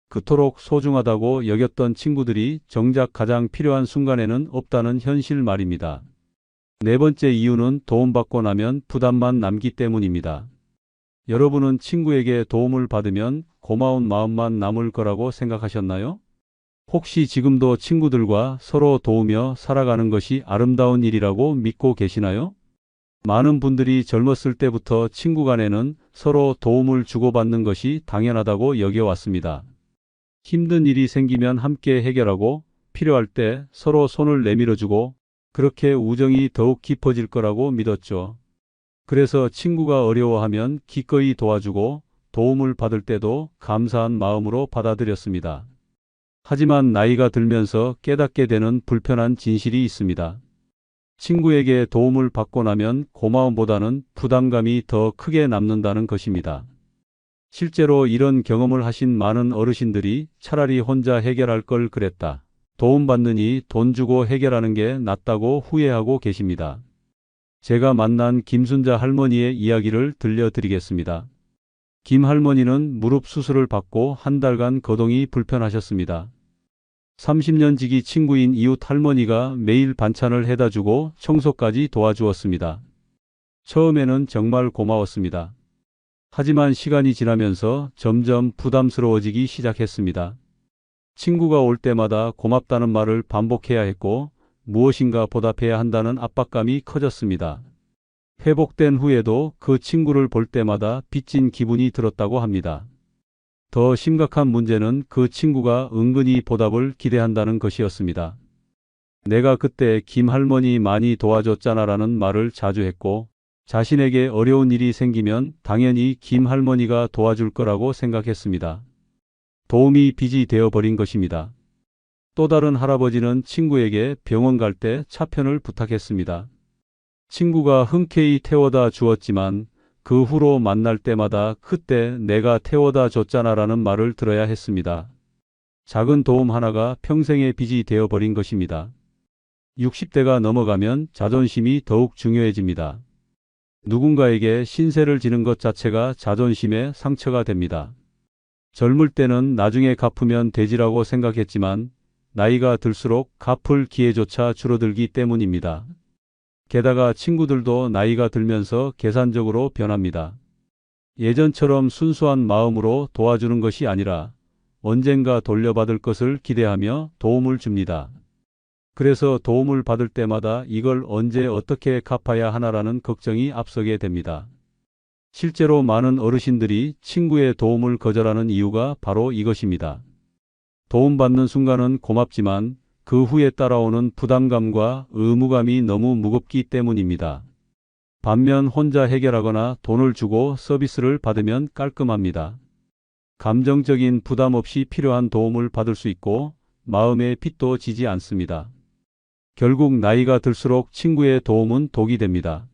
Speaker 1: 그토록 소중하다고 여겼던 친구들이 정작 가장 필요한 순간에는 없다는 현실 말입니다. 네 번째 이유는 도움받고 나면 부담만 남기 때문입니다. 여러분은 친구에게 도움을 받으면 고마운 마음만 남을 거라고 생각하셨나요? 혹시 지금도 친구들과 서로 도우며 살아가는 것이 아름다운 일이라고 믿고 계시나요? 많은 분들이 젊었을 때부터 친구 간에는 서로 도움을 주고받는 것이 당연하다고 여겨왔습니다. 힘든 일이 생기면 함께 해결하고 필요할 때 서로 손을 내밀어주고 그렇게 우정이 더욱 깊어질 거라고 믿었죠. 그래서 친구가 어려워하면 기꺼이 도와주고 도움을 받을 때도 감사한 마음으로 받아들였습니다. 하지만 나이가 들면서 깨닫게 되는 불편한 진실이 있습니다. 친구에게 도움을 받고 나면 고마움보다는 부담감이 더 크게 남는다는 것입니다. 실제로 이런 경험을 하신 많은 어르신들이 차라리 혼자 해결할 걸 그랬다. 도움받느니 돈 주고 해결하는 게 낫다고 후회하고 계십니다. 제가 만난 김순자 할머니의 이야기를 들려드리겠습니다. 김 할머니는 무릎 수술을 받고 한 달간 거동이 불편하셨습니다. 30년 지기 친구인 이웃 할머니가 매일 반찬을 해다 주고 청소까지 도와주었습니다. 처음에는 정말 고마웠습니다. 하지만 시간이 지나면서 점점 부담스러워지기 시작했습니다. 친구가 올 때마다 고맙다는 말을 반복해야 했고 무엇인가 보답해야 한다는 압박감이 커졌습니다. 회복된 후에도 그 친구를 볼 때마다 빚진 기분이 들었다고 합니다. 더 심각한 문제는 그 친구가 은근히 보답을 기대한다는 것이었습니다. 내가 그때 김 할머니 많이 도와줬잖아라는 말을 자주 했고 자신에게 어려운 일이 생기면 당연히 김 할머니가 도와줄 거라고 생각했습니다. 도움이 빚이 되어버린 것입니다. 또 다른 할아버지는 친구에게 병원 갈 때 차편을 부탁했습니다. 친구가 흔쾌히 태워다 주었지만 그 후로 만날 때마다 그때 내가 태워다 줬잖아라는 말을 들어야 했습니다. 작은 도움 하나가 평생의 빚이 되어버린 것입니다. 60대가 넘어가면 자존심이 더욱 중요해집니다. 누군가에게 신세를 지는 것 자체가 자존심의 상처가 됩니다. 젊을 때는 나중에 갚으면 되지라고 생각했지만 나이가 들수록 갚을 기회조차 줄어들기 때문입니다. 게다가 친구들도 나이가 들면서 계산적으로 변합니다. 예전처럼 순수한 마음으로 도와주는 것이 아니라 언젠가 돌려받을 것을 기대하며 도움을 줍니다. 그래서 도움을 받을 때마다 이걸 언제 어떻게 갚아야 하나라는 걱정이 앞서게 됩니다. 실제로 많은 어르신들이 친구의 도움을 거절하는 이유가 바로 이것입니다. 도움받는 순간은 고맙지만 그 후에 따라오는 부담감과 의무감이 너무 무겁기 때문입니다. 반면 혼자 해결하거나 돈을 주고 서비스를 받으면 깔끔합니다. 감정적인 부담 없이 필요한 도움을 받을 수 있고 마음의 빚도 지지 않습니다. 결국 나이가 들수록 친구의 도움은 독이 됩니다.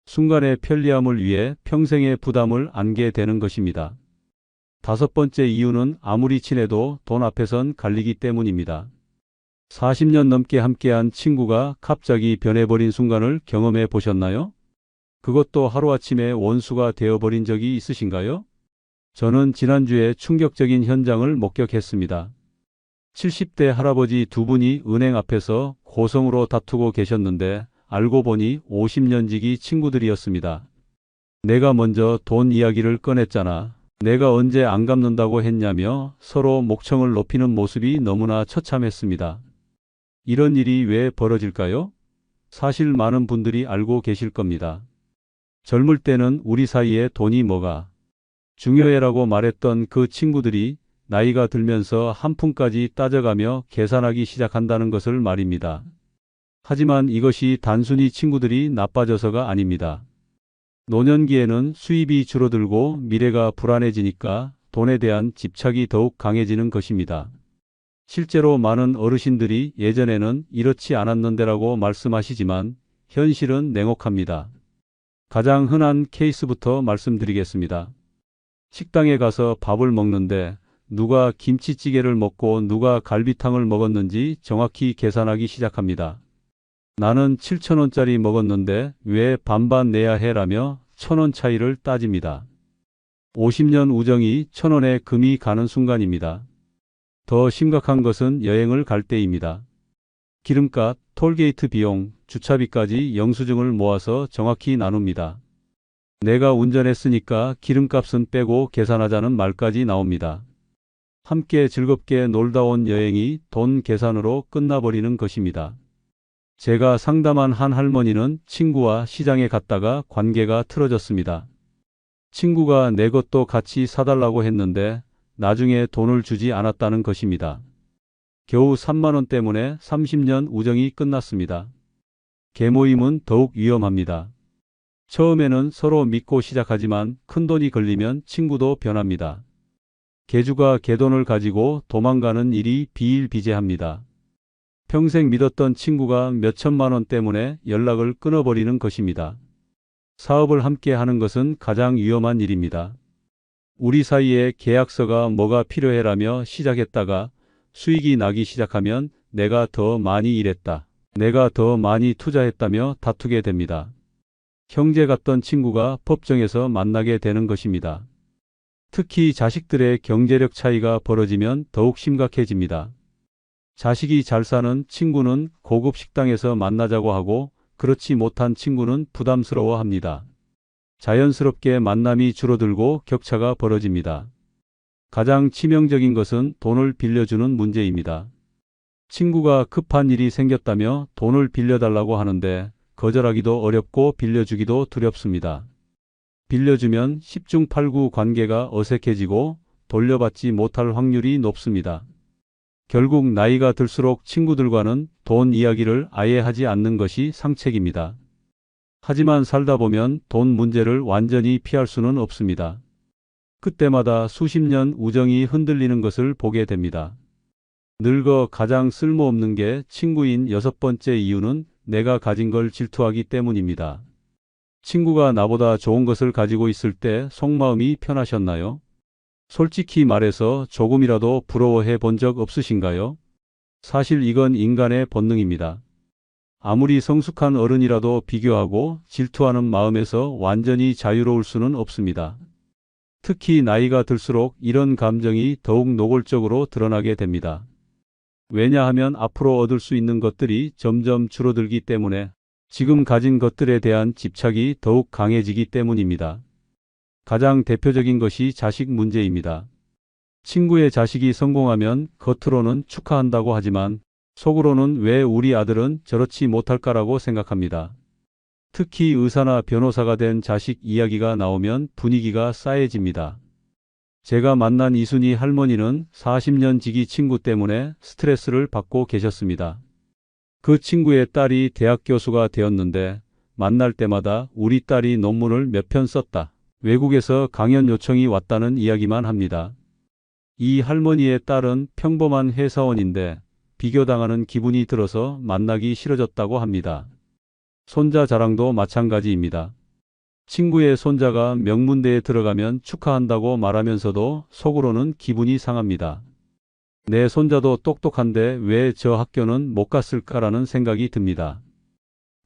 Speaker 1: 순간의 편리함을 위해 평생의 부담을 안게 되는 것입니다. 다섯 번째 이유는 아무리 친해도 돈 앞에선 갈리기 때문입니다. 40년 넘게 함께한 친구가 갑자기 변해버린 순간을 경험해 보셨나요? 그것도 하루아침에 원수가 되어버린 적이 있으신가요? 저는 지난주에 충격적인 현장을 목격했습니다. 70대 할아버지 두 분이 은행 앞에서 고성으로 다투고 계셨는데 알고 보니 50년 지기 친구들이었습니다. 내가 먼저 돈 이야기를 꺼냈잖아. 내가 언제 안 갚는다고 했냐며 서로 목청을 높이는 모습이 너무나 처참했습니다. 이런 일이 왜 벌어질까요? 사실 많은 분들이 알고 계실 겁니다. 젊을 때는 우리 사이에 돈이 뭐가 중요해라고 말했던 그 친구들이 나이가 들면서 한 푼까지 따져가며 계산하기 시작한다는 것을 말입니다. 하지만 이것이 단순히 친구들이 나빠져서가 아닙니다. 노년기에는 수입이 줄어들고 미래가 불안해지니까 돈에 대한 집착이 더욱 강해지는 것입니다. 실제로 많은 어르신들이 예전에는 이렇지 않았는데라고 말씀하시지만 현실은 냉혹합니다. 가장 흔한 케이스부터 말씀드리겠습니다. 식당에 가서 밥을 먹는데 누가 김치찌개를 먹고 누가 갈비탕을 먹었는지 정확히 계산하기 시작합니다. 나는 7,000원짜리 먹었는데 왜 반반 내야 해라며 1,000원 차이를 따집니다. 50년 우정이 1,000원에 금이 가는 순간입니다. 더 심각한 것은 여행을 갈 때입니다. 기름값, 톨게이트 비용, 주차비까지 영수증을 모아서 정확히 나눕니다. 내가 운전했으니까 기름값은 빼고 계산하자는 말까지 나옵니다. 함께 즐겁게 놀다 온 여행이 돈 계산으로 끝나버리는 것입니다. 제가 상담한 한 할머니는 친구와 시장에 갔다가 관계가 틀어졌습니다. 친구가 내 것도 같이 사달라고 했는데 나중에 돈을 주지 않았다는 것입니다. 겨우 3만 원 때문에 30년 우정이 끝났습니다. 계모임은 더욱 위험합니다. 처음에는 서로 믿고 시작하지만 큰돈이 걸리면 친구도 변합니다. 개주가 개돈을 가지고 도망가는 일이 비일비재합니다. 평생 믿었던 친구가 몇천만 원 때문에 연락을 끊어버리는 것입니다. 사업을 함께 하는 것은 가장 위험한 일입니다. 우리 사이에 계약서가 뭐가 필요해라며 시작했다가 수익이 나기 시작하면 내가 더 많이 일했다, 내가 더 많이 투자했다며 다투게 됩니다. 형제 같던 친구가 법정에서 만나게 되는 것입니다. 특히 자식들의 경제력 차이가 벌어지면 더욱 심각해집니다. 자식이 잘 사는 친구는 고급 식당에서 만나자고 하고 그렇지 못한 친구는 부담스러워합니다. 자연스럽게 만남이 줄어들고 격차가 벌어집니다. 가장 치명적인 것은 돈을 빌려주는 문제입니다. 친구가 급한 일이 생겼다며 돈을 빌려달라고 하는데 거절하기도 어렵고 빌려주기도 두렵습니다. 빌려주면 10중 8구 관계가 어색해지고 돌려받지 못할 확률이 높습니다. 결국 나이가 들수록 친구들과는 돈 이야기를 아예 하지 않는 것이 상책입니다. 하지만 살다 보면 돈 문제를 완전히 피할 수는 없습니다. 그때마다 수십 년 우정이 흔들리는 것을 보게 됩니다. 늙어 가장 쓸모없는 게 친구인 6번째 이유는 내가 가진 걸 질투하기 때문입니다. 친구가 나보다 좋은 것을 가지고 있을 때 속마음이 편하셨나요? 솔직히 말해서 조금이라도 부러워해 본 적 없으신가요? 사실 이건 인간의 본능입니다. 아무리 성숙한 어른이라도 비교하고 질투하는 마음에서 완전히 자유로울 수는 없습니다. 특히 나이가 들수록 이런 감정이 더욱 노골적으로 드러나게 됩니다. 왜냐하면 앞으로 얻을 수 있는 것들이 점점 줄어들기 때문에 지금 가진 것들에 대한 집착이 더욱 강해지기 때문입니다. 가장 대표적인 것이 자식 문제입니다. 친구의 자식이 성공하면 겉으로는 축하한다고 하지만 속으로는 왜 우리 아들은 저렇지 못할까라고 생각합니다. 특히 의사나 변호사가 된 자식 이야기가 나오면 분위기가 싸해집니다. 제가 만난 이순희 할머니는 40년 지기 친구 때문에 스트레스를 받고 계셨습니다. 그 친구의 딸이 대학 교수가 되었는데 만날 때마다 우리 딸이 논문을 몇 편 썼다. 외국에서 강연 요청이 왔다는 이야기만 합니다. 이 할머니의 딸은 평범한 회사원인데 비교당하는 기분이 들어서 만나기 싫어졌다고 합니다. 손자 자랑도 마찬가지입니다. 친구의 손자가 명문대에 들어가면 축하한다고 말하면서도 속으로는 기분이 상합니다. 내 손자도 똑똑한데 왜 저 학교는 못 갔을까라는 생각이 듭니다.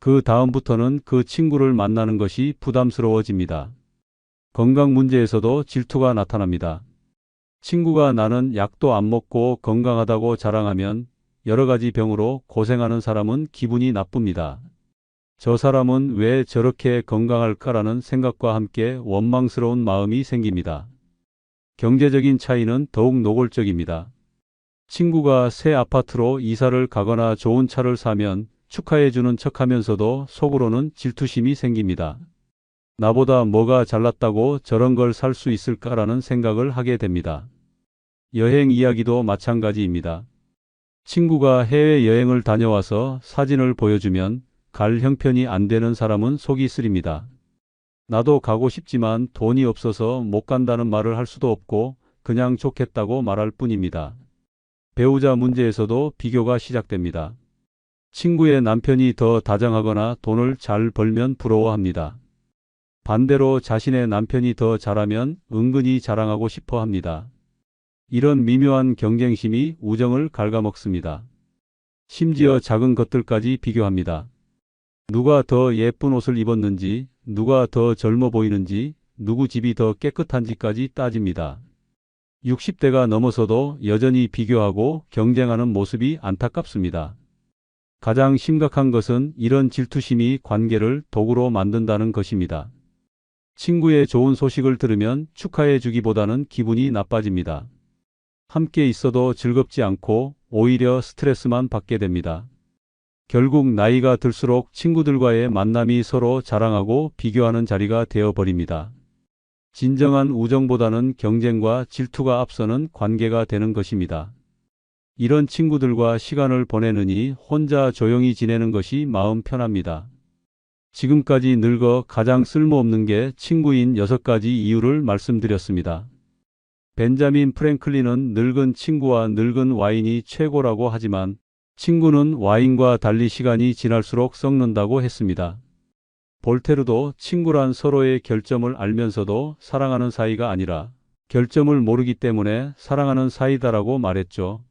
Speaker 1: 그 다음부터는 그 친구를 만나는 것이 부담스러워집니다. 건강 문제에서도 질투가 나타납니다. 친구가 나는 약도 안 먹고 건강하다고 자랑하면 여러 가지 병으로 고생하는 사람은 기분이 나쁩니다. 저 사람은 왜 저렇게 건강할까라는 생각과 함께 원망스러운 마음이 생깁니다. 경제적인 차이는 더욱 노골적입니다. 친구가 새 아파트로 이사를 가거나 좋은 차를 사면 축하해주는 척하면서도 속으로는 질투심이 생깁니다. 나보다 뭐가 잘났다고 저런 걸 살 수 있을까라는 생각을 하게 됩니다. 여행 이야기도 마찬가지입니다. 친구가 해외여행을 다녀와서 사진을 보여주면 갈 형편이 안 되는 사람은 속이 쓰립니다. 나도 가고 싶지만 돈이 없어서 못 간다는 말을 할 수도 없고 그냥 좋겠다고 말할 뿐입니다. 배우자 문제에서도 비교가 시작됩니다. 친구의 남편이 더 다정하거나 돈을 잘 벌면 부러워합니다. 반대로 자신의 남편이 더 잘하면 은근히 자랑하고 싶어 합니다. 이런 미묘한 경쟁심이 우정을 갉아먹습니다. 심지어 작은 것들까지 비교합니다. 누가 더 예쁜 옷을 입었는지, 누가 더 젊어 보이는지, 누구 집이 더 깨끗한지까지 따집니다. 60대가 넘어서도 여전히 비교하고 경쟁하는 모습이 안타깝습니다. 가장 심각한 것은 이런 질투심이 관계를 독으로 만든다는 것입니다. 친구의 좋은 소식을 들으면 축하해 주기보다는 기분이 나빠집니다. 함께 있어도 즐겁지 않고 오히려 스트레스만 받게 됩니다. 결국 나이가 들수록 친구들과의 만남이 서로 자랑하고 비교하는 자리가 되어버립니다. 진정한 우정보다는 경쟁과 질투가 앞서는 관계가 되는 것입니다. 이런 친구들과 시간을 보내느니 혼자 조용히 지내는 것이 마음 편합니다. 지금까지 늙어 가장 쓸모없는 게 친구인 6가지 이유를 말씀드렸습니다. 벤자민 프랭클린은 늙은 친구와 늙은 와인이 최고라고 하지만 친구는 와인과 달리 시간이 지날수록 썩는다고 했습니다. 볼테르도 친구란 서로의 결점을 알면서도 사랑하는 사이가 아니라 결점을 모르기 때문에 사랑하는 사이다라고 말했죠.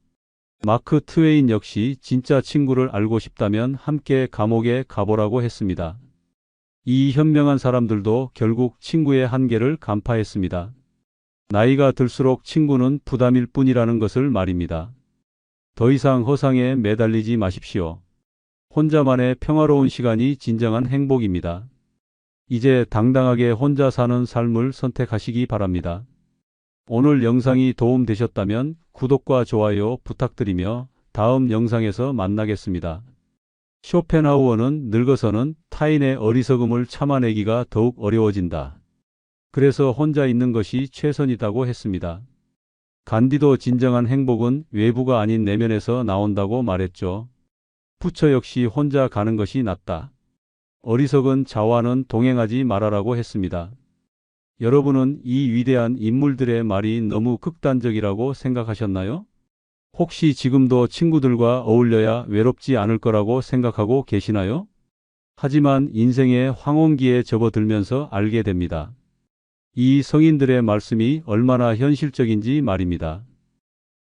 Speaker 1: 마크 트웨인 역시 진짜 친구를 알고 싶다면 함께 감옥에 가보라고 했습니다. 이 현명한 사람들도 결국 친구의 한계를 간파했습니다. 나이가 들수록 친구는 부담일 뿐이라는 것을 말입니다. 더 이상 허상에 매달리지 마십시오. 혼자만의 평화로운 시간이 진정한 행복입니다. 이제 당당하게 혼자 사는 삶을 선택하시기 바랍니다. 오늘 영상이 도움되셨다면 구독과 좋아요 부탁드리며 다음 영상에서 만나겠습니다. 쇼펜하우어는 늙어서는 타인의 어리석음을 참아내기가 더욱 어려워진다. 그래서 혼자 있는 것이 최선이라고 했습니다. 간디도 진정한 행복은 외부가 아닌 내면에서 나온다고 말했죠. 부처 역시 혼자 가는 것이 낫다. 어리석은 자와는 동행하지 말아라고 했습니다. 여러분은 이 위대한 인물들의 말이 너무 극단적이라고 생각하셨나요? 혹시 지금도 친구들과 어울려야 외롭지 않을 거라고 생각하고 계시나요? 하지만 인생의 황혼기에 접어들면서 알게 됩니다. 이 성인들의 말씀이 얼마나 현실적인지 말입니다.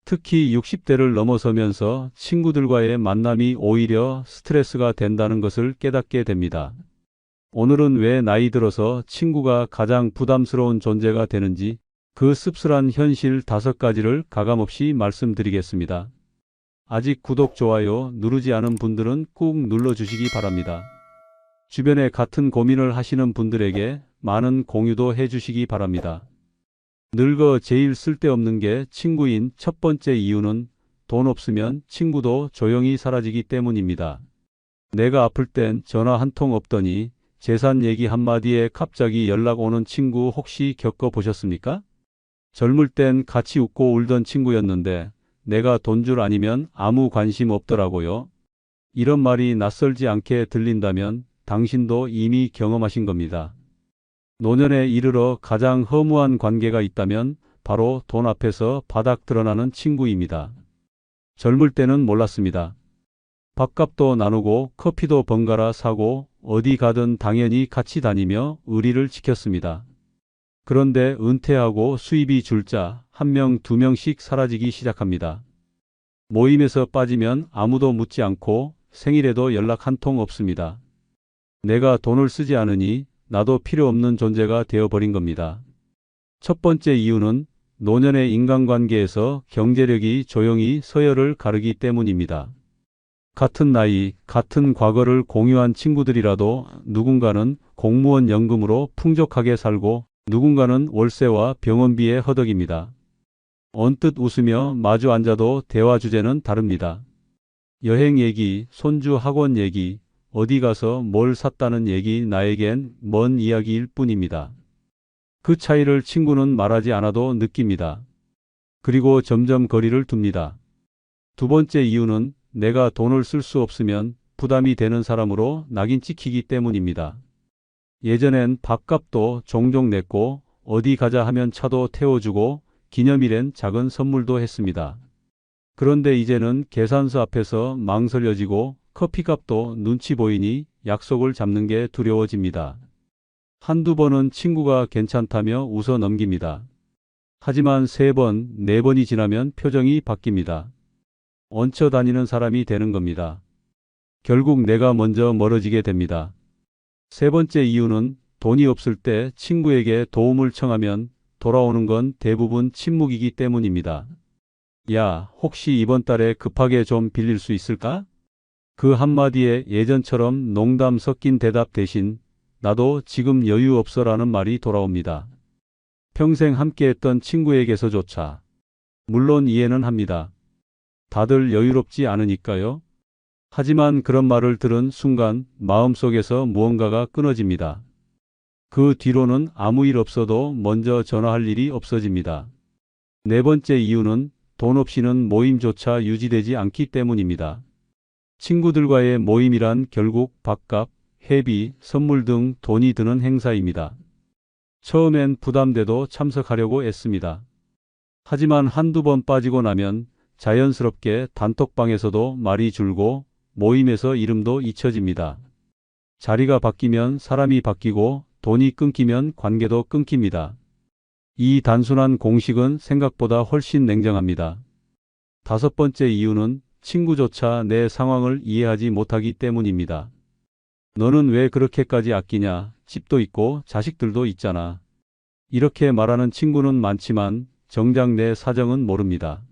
Speaker 1: 특히 60대를 넘어서면서 친구들과의 만남이 오히려 스트레스가 된다는 것을 깨닫게 됩니다. 오늘은 왜 나이 들어서 친구가 가장 부담스러운 존재가 되는지 그 씁쓸한 현실 5가지를 가감없이 말씀드리겠습니다. 아직 구독, 좋아요 누르지 않은 분들은 꾹 눌러주시기 바랍니다. 주변에 같은 고민을 하시는 분들에게 많은 공유도 해주시기 바랍니다. 늙어 제일 쓸데없는 게 친구인 첫 번째 이유는 돈 없으면 친구도 조용히 사라지기 때문입니다. 내가 아플 땐 전화 한 통 없더니 재산 얘기 한마디에 갑자기 연락 오는 친구 혹시 겪어보셨습니까? 젊을 땐 같이 웃고 울던 친구였는데 내가 돈 줄 아니면 아무 관심 없더라고요. 이런 말이 낯설지 않게 들린다면 당신도 이미 경험하신 겁니다. 노년에 이르러 가장 허무한 관계가 있다면 바로 돈 앞에서 바닥 드러나는 친구입니다. 젊을 때는 몰랐습니다. 밥값도 나누고 커피도 번갈아 사고 어디 가든 당연히 같이 다니며 의리를 지켰습니다. 그런데 은퇴하고 수입이 줄자 1명, 2명씩 사라지기 시작합니다. 모임에서 빠지면 아무도 묻지 않고 생일에도 연락 한 통 없습니다. 내가 돈을 쓰지 않으니 나도 필요 없는 존재가 되어버린 겁니다. 첫 번째 이유는 노년의 인간관계에서 경제력이 조용히 서열을 가르기 때문입니다. 같은 나이, 같은 과거를 공유한 친구들이라도 누군가는 공무원 연금으로 풍족하게 살고 누군가는 월세와 병원비에 허덕입니다. 언뜻 웃으며 마주 앉아도 대화 주제는 다릅니다. 여행 얘기, 손주 학원 얘기, 어디 가서 뭘 샀다는 얘기 나에겐 먼 이야기일 뿐입니다. 그 차이를 친구는 말하지 않아도 느낍니다. 그리고 점점 거리를 둡니다. 두 번째 이유는 내가 돈을 쓸 수 없으면 부담이 되는 사람으로 낙인 찍히기 때문입니다. 예전엔 밥값도 종종 냈고 어디 가자 하면 차도 태워주고 기념일엔 작은 선물도 했습니다. 그런데 이제는 계산서 앞에서 망설여지고 커피값도 눈치 보이니 약속을 잡는 게 두려워집니다. 한두 번은 친구가 괜찮다며 웃어 넘깁니다. 하지만 3번, 4번이 지나면 표정이 바뀝니다. 얹혀 다니는 사람이 되는 겁니다. 결국 내가 먼저 멀어지게 됩니다. 세 번째 이유는 돈이 없을 때 친구에게 도움을 청하면 돌아오는 건 대부분 침묵이기 때문입니다. 야, 혹시 이번 달에 급하게 좀 빌릴 수 있을까? 그 한마디에 예전처럼 농담 섞인 대답 대신 나도 지금 여유 없어라는 말이 돌아옵니다. 평생 함께했던 친구에게서조차. 물론 이해는 합니다. 다들 여유롭지 않으니까요. 하지만 그런 말을 들은 순간 마음속에서 무언가가 끊어집니다. 그 뒤로는 아무 일 없어도 먼저 전화할 일이 없어집니다. 네 번째 이유는 돈 없이는 모임조차 유지되지 않기 때문입니다. 친구들과의 모임이란 결국 밥값, 회비, 선물 등 돈이 드는 행사입니다. 처음엔 부담돼도 참석하려고 애씁니다. 하지만 한두 번 빠지고 나면 자연스럽게 단톡방에서도 말이 줄고 모임에서 이름도 잊혀집니다. 자리가 바뀌면 사람이 바뀌고 돈이 끊기면 관계도 끊깁니다. 이 단순한 공식은 생각보다 훨씬 냉정합니다. 다섯 번째 이유는 친구조차 내 상황을 이해하지 못하기 때문입니다. 너는 왜 그렇게까지 아끼냐? 집도 있고 자식들도 있잖아. 이렇게 말하는 친구는 많지만 정작 내 사정은 모릅니다.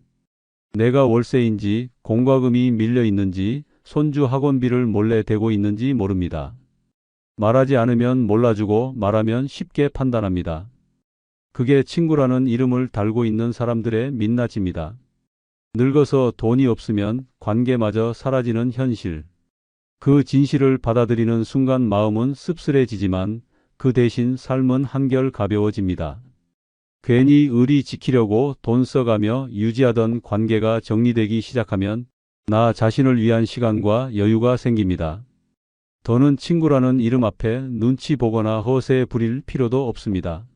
Speaker 1: 내가 월세인지 공과금이 밀려 있는지 손주 학원비를 몰래 대고 있는지 모릅니다. 말하지 않으면 몰라주고 말하면 쉽게 판단합니다. 그게 친구라는 이름을 달고 있는 사람들의 민낯입니다. 늙어서 돈이 없으면 관계마저 사라지는 현실. 그 진실을 받아들이는 순간 마음은 씁쓸해지지만 그 대신 삶은 한결 가벼워집니다. 괜히 의리 지키려고 돈 써가며 유지하던 관계가 정리되기 시작하면 나 자신을 위한 시간과 여유가 생깁니다. 더는 친구라는 이름 앞에 눈치 보거나 허세 부릴 필요도 없습니다.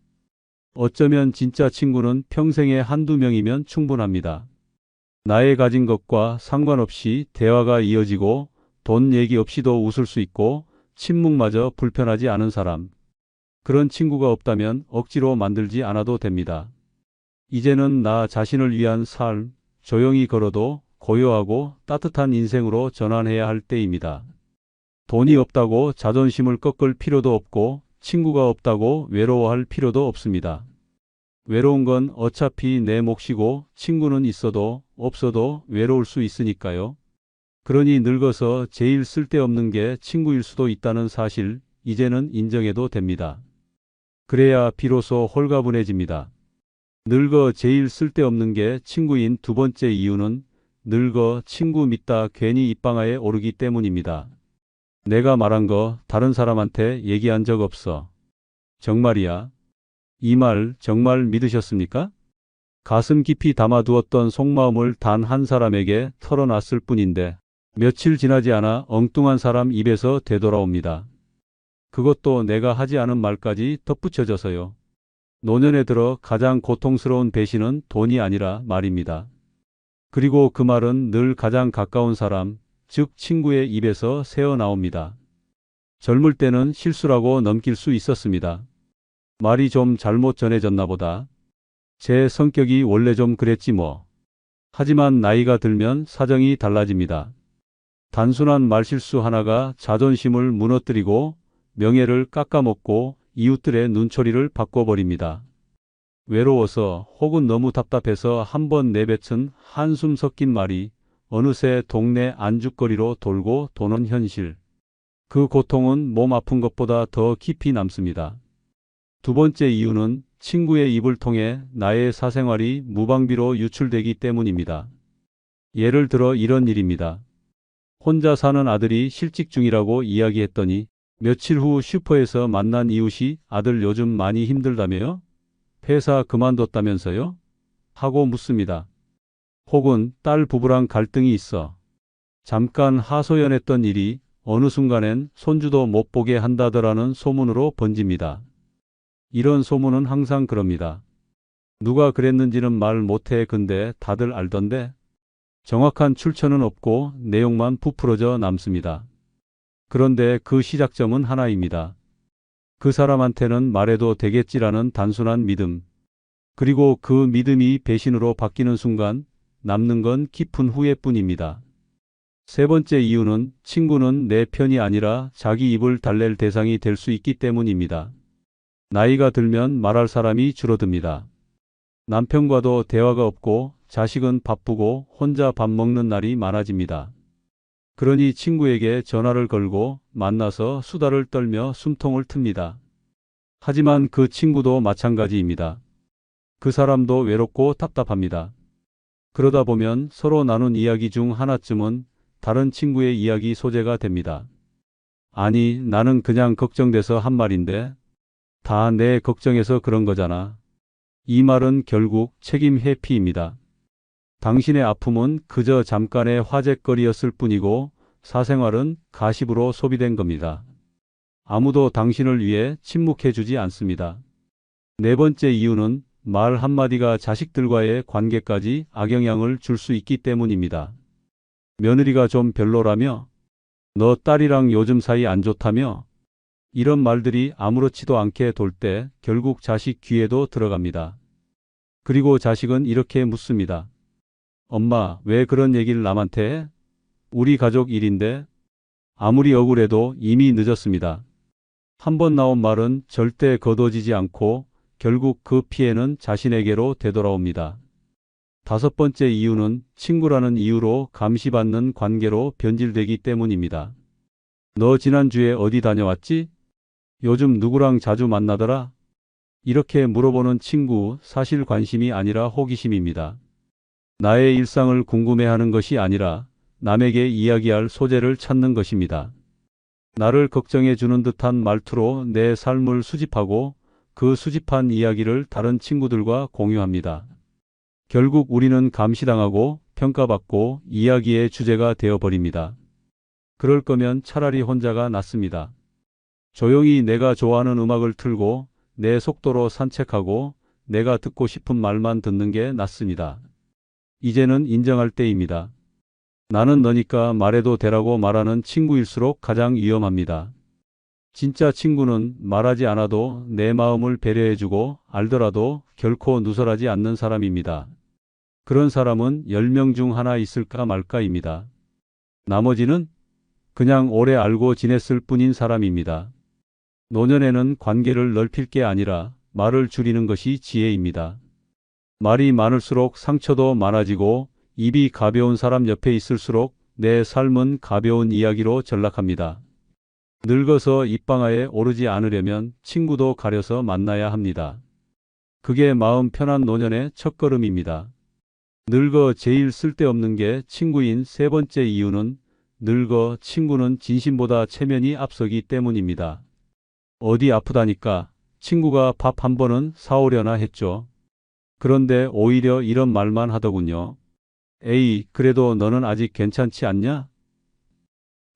Speaker 1: 어쩌면 진짜 친구는 평생에 한두 명이면 충분합니다. 나의 가진 것과 상관없이 대화가 이어지고 돈 얘기 없이도 웃을 수 있고 침묵마저 불편하지 않은 사람. 그런 친구가 없다면 억지로 만들지 않아도 됩니다. 이제는 나 자신을 위한 삶, 조용히 걸어도 고요하고 따뜻한 인생으로 전환해야 할 때입니다. 돈이 없다고 자존심을 꺾을 필요도 없고 친구가 없다고 외로워할 필요도 없습니다. 외로운 건 어차피 내 몫이고 친구는 있어도 없어도 외로울 수 있으니까요. 그러니 늙어서 제일 쓸데없는 게 친구일 수도 있다는 사실 이제는 인정해도 됩니다. 그래야 비로소 홀가분해집니다. 늙어 제일 쓸데없는 게 친구인 두 번째 이유는 늙어 친구 믿다 괜히 입방아에 오르기 때문입니다. 내가 말한 거 다른 사람한테 얘기한 적 없어. 정말이야. 이 말 정말 믿으셨습니까? 가슴 깊이 담아두었던 속마음을 단 한 사람에게 털어놨을 뿐인데 며칠 지나지 않아 엉뚱한 사람 입에서 되돌아옵니다. 그것도 내가 하지 않은 말까지 덧붙여져서요. 노년에 들어 가장 고통스러운 배신은 돈이 아니라 말입니다. 그리고 그 말은 늘 가장 가까운 사람, 즉 친구의 입에서 새어나옵니다. 젊을 때는 실수라고 넘길 수 있었습니다. 말이 좀 잘못 전해졌나 보다. 제 성격이 원래 좀 그랬지 뭐. 하지만 나이가 들면 사정이 달라집니다. 단순한 말실수 하나가 자존심을 무너뜨리고 명예를 깎아먹고 이웃들의 눈초리를 바꿔버립니다. 외로워서 혹은 너무 답답해서 한번 내뱉은 한숨 섞인 말이 어느새 동네 안주거리로 돌고 도는 현실. 그 고통은 몸 아픈 것보다 더 깊이 남습니다. 두 번째 이유는 친구의 입을 통해 나의 사생활이 무방비로 유출되기 때문입니다. 예를 들어 이런 일입니다. 혼자 사는 아들이 실직 중이라고 이야기했더니 며칠 후 슈퍼에서 만난 이웃이 아들 요즘 많이 힘들다며요? 회사 그만뒀다면서요? 하고 묻습니다. 혹은 딸 부부랑 갈등이 있어. 잠깐 하소연했던 일이 어느 순간엔 손주도 못 보게 한다더라는 소문으로 번집니다. 이런 소문은 항상 그럽니다. 누가 그랬는지는 말 못해 근데 다들 알던데. 정확한 출처는 없고 내용만 부풀어져 남습니다. 그런데 그 시작점은 하나입니다. 그 사람한테는 말해도 되겠지라는 단순한 믿음. 그리고 그 믿음이 배신으로 바뀌는 순간 남는 건 깊은 후회뿐입니다. 세 번째 이유는 친구는 내 편이 아니라 자기 입을 달랠 대상이 될 수 있기 때문입니다. 나이가 들면 말할 사람이 줄어듭니다. 남편과도 대화가 없고 자식은 바쁘고 혼자 밥 먹는 날이 많아집니다. 그러니 친구에게 전화를 걸고 만나서 수다를 떨며 숨통을 틉니다. 하지만 그 친구도 마찬가지입니다. 그 사람도 외롭고 답답합니다. 그러다 보면 서로 나눈 이야기 중 하나쯤은 다른 친구의 이야기 소재가 됩니다. 아니, 나는 그냥 걱정돼서 한 말인데 다 내 걱정해서 그런 거잖아. 이 말은 결국 책임 회피입니다. 당신의 아픔은 그저 잠깐의 화제거리였을 뿐이고 사생활은 가십으로 소비된 겁니다. 아무도 당신을 위해 침묵해주지 않습니다. 네 번째 이유는 말 한마디가 자식들과의 관계까지 악영향을 줄 수 있기 때문입니다. 며느리가 좀 별로라며? 너 딸이랑 요즘 사이 안 좋다며? 이런 말들이 아무렇지도 않게 돌 때 결국 자식 귀에도 들어갑니다. 그리고 자식은 이렇게 묻습니다. 엄마, 왜 그런 얘기를 남한테 해? 우리 가족 일인데? 아무리 억울해도 이미 늦었습니다. 한 번 나온 말은 절대 거둬지지 않고 결국 그 피해는 자신에게로 되돌아옵니다. 다섯 번째 이유는 친구라는 이유로 감시받는 관계로 변질되기 때문입니다. 너 지난주에 어디 다녀왔지? 요즘 누구랑 자주 만나더라? 이렇게 물어보는 친구, 사실 관심이 아니라 호기심입니다. 나의 일상을 궁금해하는 것이 아니라 남에게 이야기할 소재를 찾는 것입니다. 나를 걱정해 주는 듯한 말투로 내 삶을 수집하고 그 수집한 이야기를 다른 친구들과 공유합니다. 결국 우리는 감시당하고 평가받고 이야기의 주제가 되어버립니다. 그럴 거면 차라리 혼자가 낫습니다. 조용히 내가 좋아하는 음악을 틀고 내 속도로 산책하고 내가 듣고 싶은 말만 듣는 게 낫습니다. 이제는 인정할 때입니다. 나는 너니까 말해도 되라고 말하는 친구일수록 가장 위험합니다. 진짜 친구는 말하지 않아도 내 마음을 배려해주고 알더라도 결코 누설하지 않는 사람입니다. 그런 사람은 10명 중 하나 있을까 말까입니다. 나머지는 그냥 오래 알고 지냈을 뿐인 사람입니다. 노년에는 관계를 넓힐 게 아니라 말을 줄이는 것이 지혜입니다. 말이 많을수록 상처도 많아지고 입이 가벼운 사람 옆에 있을수록 내 삶은 가벼운 이야기로 전락합니다. 늙어서 입방아에 오르지 않으려면 친구도 가려서 만나야 합니다. 그게 마음 편한 노년의 첫걸음입니다. 늙어 제일 쓸데없는 게 친구인 세 번째 이유는 늙어 친구는 진심보다 체면이 앞서기 때문입니다. 어디 아프다니까 친구가 밥 한 번은 사오려나 했죠. 그런데 오히려 이런 말만 하더군요. 에이, 그래도 너는 아직 괜찮지 않냐?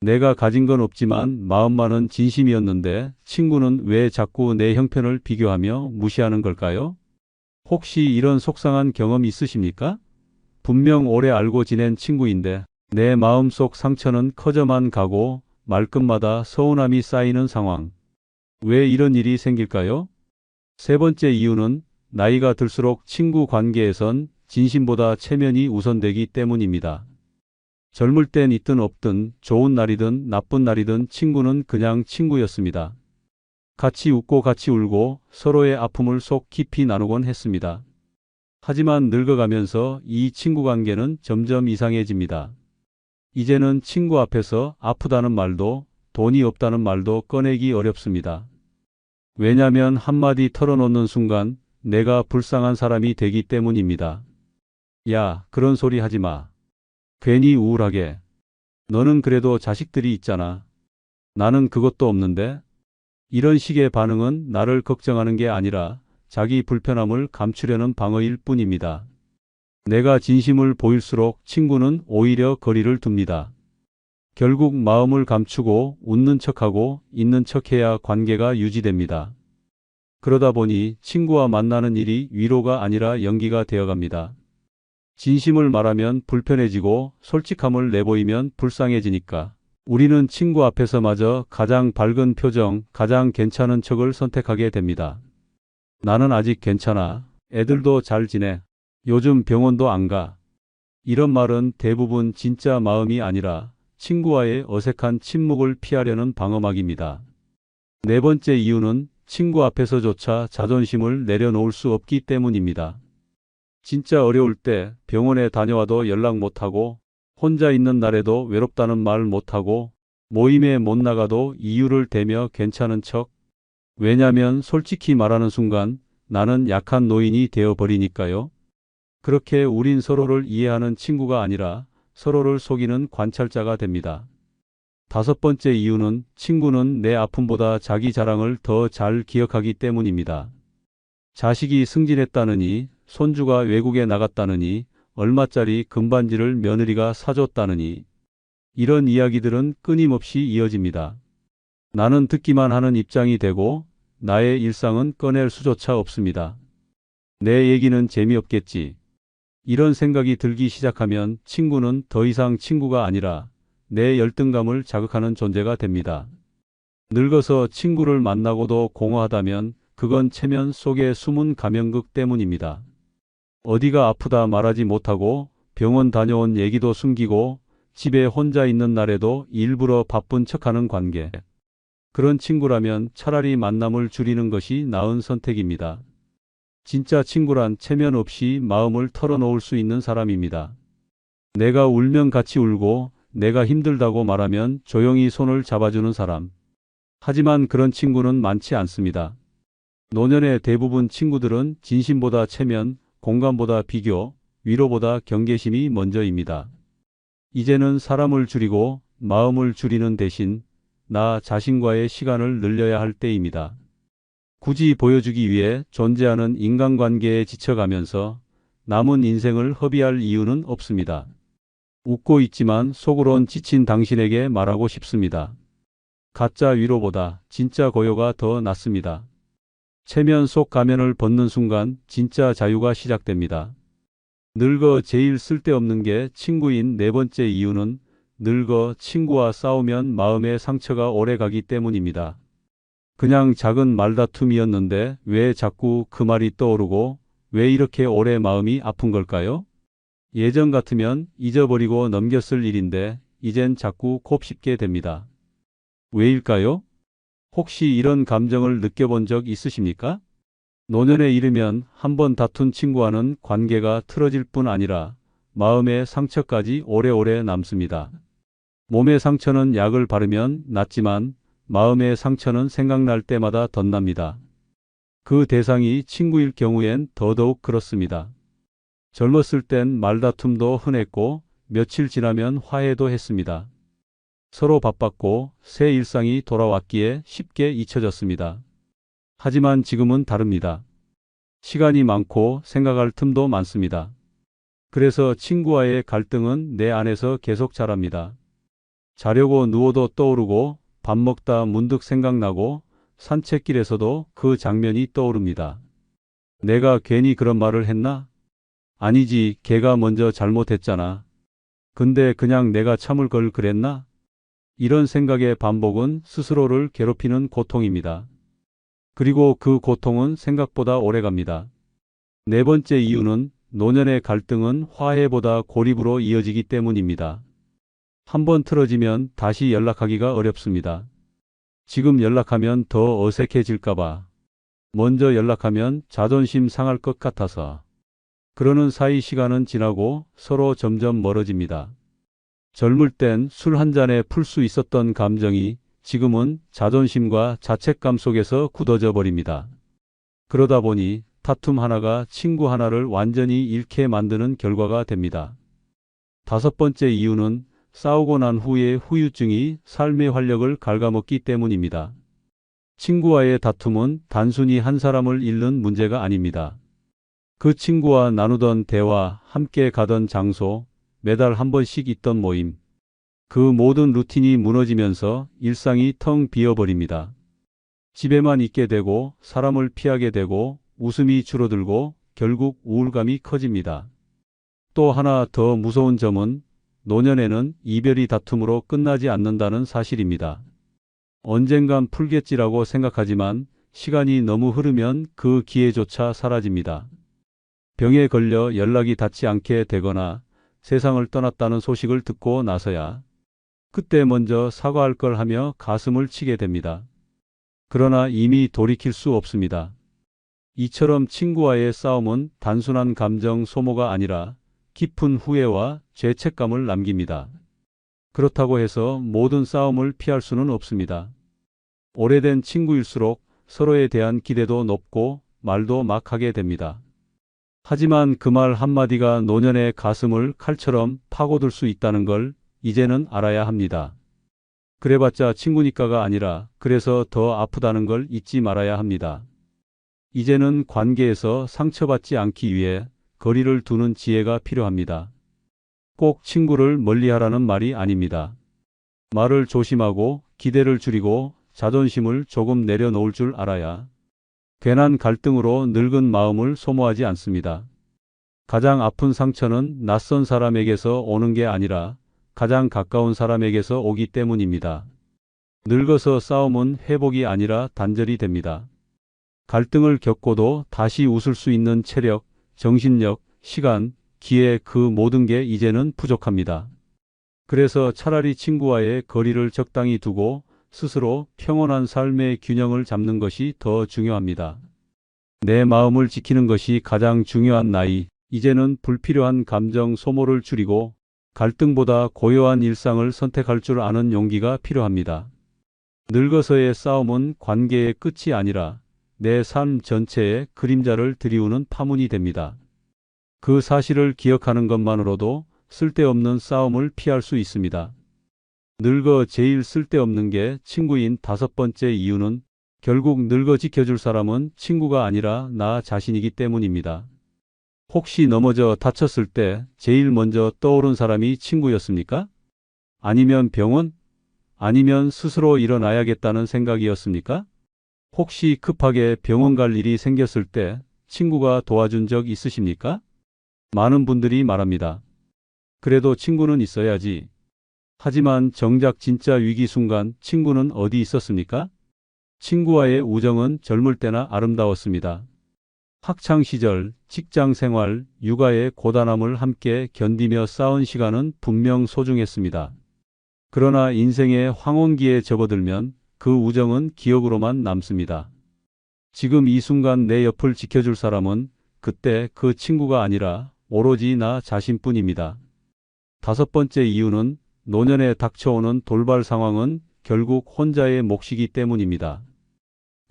Speaker 1: 내가 가진 건 없지만 마음만은 진심이었는데 친구는 왜 자꾸 내 형편을 비교하며 무시하는 걸까요? 혹시 이런 속상한 경험 있으십니까? 분명 오래 알고 지낸 친구인데 내 마음속 상처는 커져만 가고 말끝마다 서운함이 쌓이는 상황. 왜 이런 일이 생길까요? 세 번째 이유는 나이가 들수록 친구 관계에선 진심보다 체면이 우선되기 때문입니다. 젊을 땐 있든 없든 좋은 날이든 나쁜 날이든 친구는 그냥 친구였습니다. 같이 웃고 같이 울고 서로의 아픔을 속 깊이 나누곤 했습니다. 하지만 늙어가면서 이 친구 관계는 점점 이상해집니다. 이제는 친구 앞에서 아프다는 말도 돈이 없다는 말도 꺼내기 어렵습니다. 왜냐면 한마디 털어놓는 순간 내가 불쌍한 사람이 되기 때문입니다. 야, 그런 소리 하지 마. 괜히 우울하게. 너는 그래도 자식들이 있잖아. 나는 그것도 없는데? 이런 식의 반응은 나를 걱정하는 게 아니라 자기 불편함을 감추려는 방어일 뿐입니다. 내가 진심을 보일수록 친구는 오히려 거리를 둡니다. 결국 마음을 감추고 웃는 척하고 있는 척해야 관계가 유지됩니다. 그러다 보니 친구와 만나는 일이 위로가 아니라 연기가 되어갑니다. 진심을 말하면 불편해지고 솔직함을 내보이면 불쌍해지니까 우리는 친구 앞에서마저 가장 밝은 표정, 가장 괜찮은 척을 선택하게 됩니다. 나는 아직 괜찮아. 애들도 잘 지내. 요즘 병원도 안 가. 이런 말은 대부분 진짜 마음이 아니라 친구와의 어색한 침묵을 피하려는 방어막입니다. 네 번째 이유는 친구 앞에서조차 자존심을 내려놓을 수 없기 때문입니다. 진짜 어려울 때 병원에 다녀와도 연락 못하고 혼자 있는 날에도 외롭다는 말 못하고 모임에 못 나가도 이유를 대며 괜찮은 척. 왜냐면 솔직히 말하는 순간 나는 약한 노인이 되어버리니까요. 그렇게 우린 서로를 이해하는 친구가 아니라 서로를 속이는 관찰자가 됩니다. 다섯 번째 이유는 친구는 내 아픔보다 자기 자랑을 더 잘 기억하기 때문입니다. 자식이 승진했다느니, 손주가 외국에 나갔다느니, 얼마짜리 금반지를 며느리가 사줬다느니, 이런 이야기들은 끊임없이 이어집니다. 나는 듣기만 하는 입장이 되고 나의 일상은 꺼낼 수조차 없습니다. 내 얘기는 재미없겠지. 이런 생각이 들기 시작하면 친구는 더 이상 친구가 아니라 내 열등감을 자극하는 존재가 됩니다. 늙어서 친구를 만나고도 공허하다면 그건 체면 속의 숨은 감염극 때문입니다. 어디가 아프다 말하지 못하고 병원 다녀온 얘기도 숨기고 집에 혼자 있는 날에도 일부러 바쁜 척하는 관계. 그런 친구라면 차라리 만남을 줄이는 것이 나은 선택입니다. 진짜 친구란 체면 없이 마음을 털어놓을 수 있는 사람입니다. 내가 울면 같이 울고 내가 힘들다고 말하면 조용히 손을 잡아주는 사람. 하지만 그런 친구는 많지 않습니다. 노년의 대부분 친구들은 진심보다 체면, 공감보다 비교, 위로보다 경계심이 먼저입니다. 이제는 사람을 줄이고 마음을 줄이는 대신 나 자신과의 시간을 늘려야 할 때입니다. 굳이 보여주기 위해 존재하는 인간관계에 지쳐가면서 남은 인생을 허비할 이유는 없습니다. 웃고 있지만 속으론 지친 당신에게 말하고 싶습니다. 가짜 위로보다 진짜 고요가 더 낫습니다. 체면 속 가면을 벗는 순간 진짜 자유가 시작됩니다. 늙어 제일 쓸데없는 게 친구인 네 번째 이유는 늙어 친구와 싸우면 마음의 상처가 오래 가기 때문입니다. 그냥 작은 말다툼이었는데 왜 자꾸 그 말이 떠오르고 왜 이렇게 오래 마음이 아픈 걸까요? 예전 같으면 잊어버리고 넘겼을 일인데 이젠 자꾸 곱씹게 됩니다. 왜일까요? 혹시 이런 감정을 느껴본 적 있으십니까? 노년에 이르면 한번 다툰 친구와는 관계가 틀어질 뿐 아니라 마음의 상처까지 오래오래 남습니다. 몸의 상처는 약을 바르면 낫지만 마음의 상처는 생각날 때마다 덧납니다. 그 대상이 친구일 경우엔 더더욱 그렇습니다. 젊었을 땐 말다툼도 흔했고 며칠 지나면 화해도 했습니다. 서로 바빴고 새 일상이 돌아왔기에 쉽게 잊혀졌습니다. 하지만 지금은 다릅니다. 시간이 많고 생각할 틈도 많습니다. 그래서 친구와의 갈등은 내 안에서 계속 자랍니다. 자려고 누워도 떠오르고 밥 먹다 문득 생각나고 산책길에서도 그 장면이 떠오릅니다. 내가 괜히 그런 말을 했나? 아니지, 걔가 먼저 잘못했잖아. 근데 그냥 내가 참을 걸 그랬나? 이런 생각의 반복은 스스로를 괴롭히는 고통입니다. 그리고 그 고통은 생각보다 오래갑니다. 네 번째 이유는 노년의 갈등은 화해보다 고립으로 이어지기 때문입니다. 한번 틀어지면 다시 연락하기가 어렵습니다. 지금 연락하면 더 어색해질까봐. 먼저 연락하면 자존심 상할 것 같아서. 그러는 사이 시간은 지나고 서로 점점 멀어집니다. 젊을 땐 술 한 잔에 풀 수 있었던 감정이 지금은 자존심과 자책감 속에서 굳어져 버립니다. 그러다 보니 다툼 하나가 친구 하나를 완전히 잃게 만드는 결과가 됩니다. 다섯 번째 이유는 싸우고 난 후의 후유증이 삶의 활력을 갉아먹기 때문입니다. 친구와의 다툼은 단순히 한 사람을 잃는 문제가 아닙니다. 그 친구와 나누던 대화, 함께 가던 장소, 매달 한 번씩 있던 모임, 그 모든 루틴이 무너지면서 일상이 텅 비어버립니다. 집에만 있게 되고 사람을 피하게 되고 웃음이 줄어들고 결국 우울감이 커집니다. 또 하나 더 무서운 점은 노년에는 이별이 다툼으로 끝나지 않는다는 사실입니다. 언젠간 풀겠지라고 생각하지만 시간이 너무 흐르면 그 기회조차 사라집니다. 병에 걸려 연락이 닿지 않게 되거나 세상을 떠났다는 소식을 듣고 나서야 그때 먼저 사과할 걸 하며 가슴을 치게 됩니다. 그러나 이미 돌이킬 수 없습니다. 이처럼 친구와의 싸움은 단순한 감정 소모가 아니라 깊은 후회와 죄책감을 남깁니다. 그렇다고 해서 모든 싸움을 피할 수는 없습니다. 오래된 친구일수록 서로에 대한 기대도 높고 말도 막 하게 됩니다. 하지만 그 말 한마디가 노년의 가슴을 칼처럼 파고들 수 있다는 걸 이제는 알아야 합니다. 그래봤자 친구니까가 아니라 그래서 더 아프다는 걸 잊지 말아야 합니다. 이제는 관계에서 상처받지 않기 위해 거리를 두는 지혜가 필요합니다. 꼭 친구를 멀리하라는 말이 아닙니다. 말을 조심하고 기대를 줄이고 자존심을 조금 내려놓을 줄 알아야 괜한 갈등으로 늙은 마음을 소모하지 않습니다. 가장 아픈 상처는 낯선 사람에게서 오는 게 아니라 가장 가까운 사람에게서 오기 때문입니다. 늙어서 싸움은 회복이 아니라 단절이 됩니다. 갈등을 겪고도 다시 웃을 수 있는 체력, 정신력, 시간, 기회 그 모든 게 이제는 부족합니다. 그래서 차라리 친구와의 거리를 적당히 두고 스스로 평온한 삶의 균형을 잡는 것이 더 중요합니다. 내 마음을 지키는 것이 가장 중요한 나이. 이제는 불필요한 감정 소모를 줄이고 갈등보다 고요한 일상을 선택할 줄 아는 용기가 필요합니다. 늙어서의 싸움은 관계의 끝이 아니라 내 삶 전체에 그림자를 들이우는 파문이 됩니다. 그 사실을 기억하는 것만으로도 쓸데없는 싸움을 피할 수 있습니다. 늙어 제일 쓸데없는 게 친구인 다섯 번째 이유는 결국 늙어 지켜줄 사람은 친구가 아니라 나 자신이기 때문입니다. 혹시 넘어져 다쳤을 때 제일 먼저 떠오른 사람이 친구였습니까? 아니면 병원? 아니면 스스로 일어나야겠다는 생각이었습니까? 혹시 급하게 병원 갈 일이 생겼을 때 친구가 도와준 적 있으십니까? 많은 분들이 말합니다. 그래도 친구는 있어야지. 하지만 정작 진짜 위기 순간 친구는 어디 있었습니까? 친구와의 우정은 젊을 때나 아름다웠습니다. 학창 시절, 직장 생활, 육아의 고단함을 함께 견디며 싸운 시간은 분명 소중했습니다. 그러나 인생의 황혼기에 접어들면 그 우정은 기억으로만 남습니다. 지금 이 순간 내 옆을 지켜줄 사람은 그때 그 친구가 아니라 오로지 나 자신뿐입니다. 다섯 번째 이유는 노년에 닥쳐오는 돌발 상황은 결국 혼자의 몫이기 때문입니다.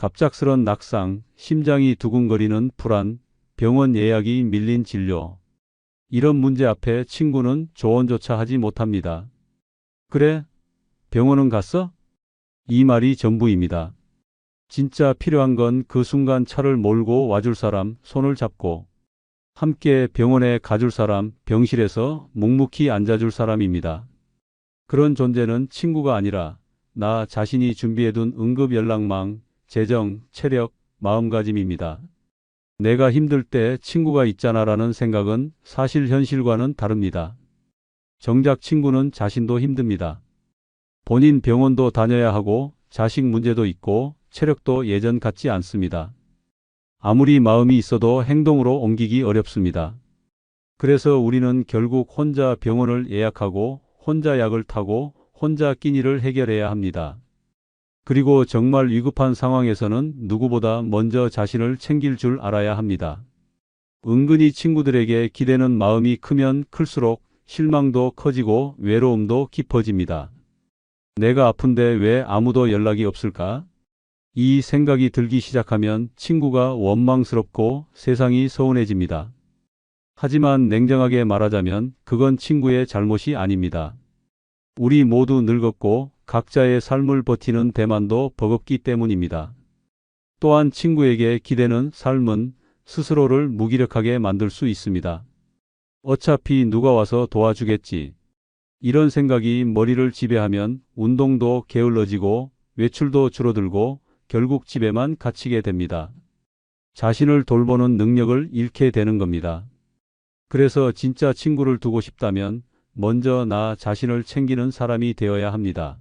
Speaker 1: 갑작스런 낙상, 심장이 두근거리는 불안, 병원 예약이 밀린 진료. 이런 문제 앞에 친구는 조언조차 하지 못합니다. 그래? 병원은 갔어? 이 말이 전부입니다. 진짜 필요한 건 그 순간 차를 몰고 와줄 사람, 손을 잡고 함께 병원에 가줄 사람, 병실에서 묵묵히 앉아줄 사람입니다. 그런 존재는 친구가 아니라 나 자신이 준비해둔 응급 연락망, 재정, 체력, 마음가짐입니다. 내가 힘들 때 친구가 있잖아라는 생각은 사실 현실과는 다릅니다. 정작 친구는 자신도 힘듭니다. 본인 병원도 다녀야 하고 자식 문제도 있고 체력도 예전 같지 않습니다. 아무리 마음이 있어도 행동으로 옮기기 어렵습니다. 그래서 우리는 결국 혼자 병원을 예약하고 혼자 약을 타고 혼자 끼니를 해결해야 합니다. 그리고 정말 위급한 상황에서는 누구보다 먼저 자신을 챙길 줄 알아야 합니다. 은근히 친구들에게 기대는 마음이 크면 클수록 실망도 커지고 외로움도 깊어집니다. 내가 아픈데 왜 아무도 연락이 없을까? 이 생각이 들기 시작하면 친구가 원망스럽고 세상이 서운해집니다. 하지만 냉정하게 말하자면 그건 친구의 잘못이 아닙니다. 우리 모두 늙었고 각자의 삶을 버티는 대만도 버겁기 때문입니다. 또한 친구에게 기대는 삶은 스스로를 무기력하게 만들 수 있습니다. 어차피 누가 와서 도와주겠지. 이런 생각이 머리를 지배하면 운동도 게을러지고 외출도 줄어들고 결국 집에만 갇히게 됩니다. 자신을 돌보는 능력을 잃게 되는 겁니다. 그래서 진짜 친구를 두고 싶다면 먼저 나 자신을 챙기는 사람이 되어야 합니다.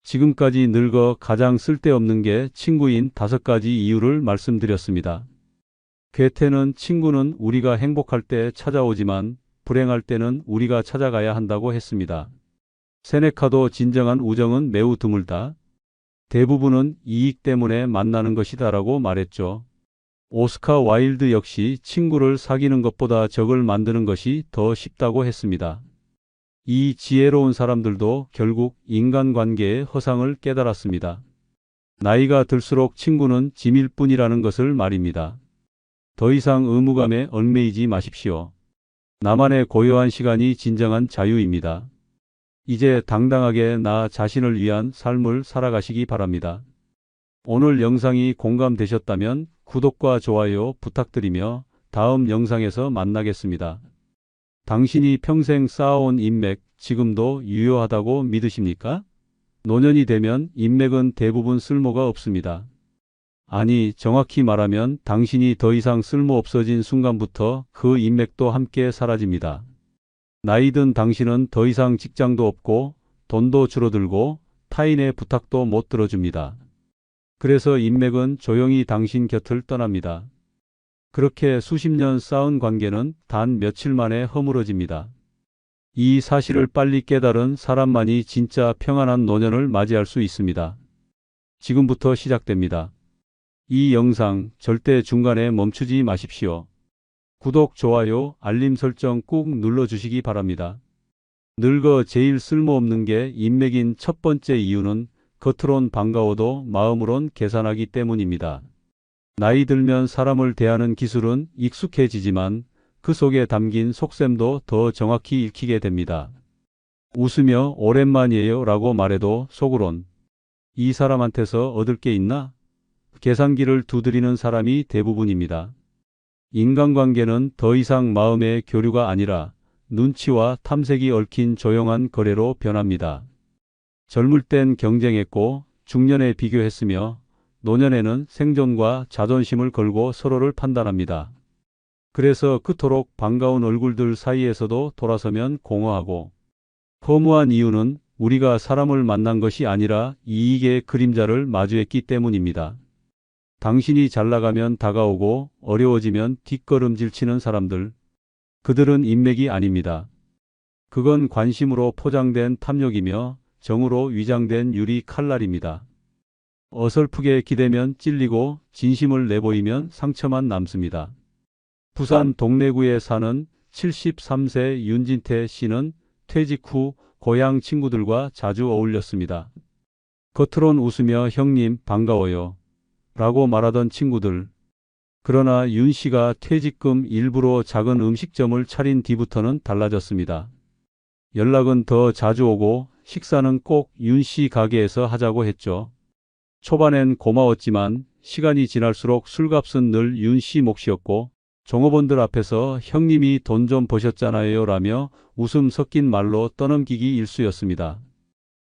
Speaker 1: 지금까지 늙어 가장 쓸데없는 게 친구인 5가지 이유를 말씀드렸습니다. 괴테는 친구는 우리가 행복할 때 찾아오지만 불행할 때는 우리가 찾아가야 한다고 했습니다. 세네카도 진정한 우정은 매우 드물다. 대부분은 이익 때문에 만나는 것이다라고 말했죠. 오스카 와일드 역시 친구를 사귀는 것보다 적을 만드는 것이 더 쉽다고 했습니다. 이 지혜로운 사람들도 결국 인간관계의 허상을 깨달았습니다. 나이가 들수록 친구는 짐일 뿐이라는 것을 말입니다. 더 이상 의무감에 얽매이지 마십시오. 나만의 고요한 시간이 진정한 자유입니다. 이제 당당하게 나 자신을 위한 삶을 살아가시기 바랍니다. 오늘 영상이 공감되셨다면 구독과 좋아요 부탁드리며 다음 영상에서 만나겠습니다. 당신이 평생 쌓아온 인맥 지금도 유효하다고 믿으십니까? 노년이 되면 인맥은 대부분 쓸모가 없습니다. 아니, 정확히 말하면 당신이 더 이상 쓸모 없어진 순간부터 그 인맥도 함께 사라집니다. 나이 든 당신은 더 이상 직장도 없고 돈도 줄어들고 타인의 부탁도 못 들어줍니다. 그래서 인맥은 조용히 당신 곁을 떠납니다. 그렇게 수십 년 쌓은 관계는 단 며칠 만에 허물어집니다. 이 사실을 빨리 깨달은 사람만이 진짜 평안한 노년을 맞이할 수 있습니다. 지금부터 시작됩니다. 이 영상 절대 중간에 멈추지 마십시오. 구독, 좋아요, 알림 설정 꾹 눌러주시기 바랍니다. 늙어 제일 쓸모없는 게 인맥인 첫 번째 이유는 겉으론 반가워도 마음으론 계산하기 때문입니다. 나이 들면 사람을 대하는 기술은 익숙해지지만 그 속에 담긴 속셈도 더 정확히 읽히게 됩니다. 웃으며 오랜만이에요 라고 말해도 속으론 이 사람한테서 얻을 게 있나? 계산기를 두드리는 사람이 대부분입니다. 인간관계는 더 이상 마음의 교류가 아니라 눈치와 탐색이 얽힌 조용한 거래로 변합니다. 젊을 땐 경쟁했고 중년에 비교했으며 노년에는 생존과 자존심을 걸고 서로를 판단합니다. 그래서 그토록 반가운 얼굴들 사이에서도 돌아서면 공허하고 허무한 이유는 우리가 사람을 만난 것이 아니라 이익의 그림자를 마주했기 때문입니다. 당신이 잘 나가면 다가오고 어려워지면 뒷걸음질 치는 사람들, 그들은 인맥이 아닙니다. 그건 관심으로 포장된 탐욕이며 정으로 위장된 유리 칼날입니다. 어설프게 기대면 찔리고 진심을 내보이면 상처만 남습니다. 부산 동래구에 사는 73세 윤진태 씨는 퇴직 후 고향 친구들과 자주 어울렸습니다. 겉으론 웃으며 형님 반가워요 라고 말하던 친구들. 그러나 윤 씨가 퇴직금 일부로 작은 음식점을 차린 뒤부터는 달라졌습니다. 연락은 더 자주 오고 식사는 꼭 윤 씨 가게에서 하자고 했죠. 초반엔 고마웠지만 시간이 지날수록 술값은 늘 윤 씨 몫이었고 종업원들 앞에서 형님이 돈 좀 버셨잖아요 라며 웃음 섞인 말로 떠넘기기 일쑤였습니다.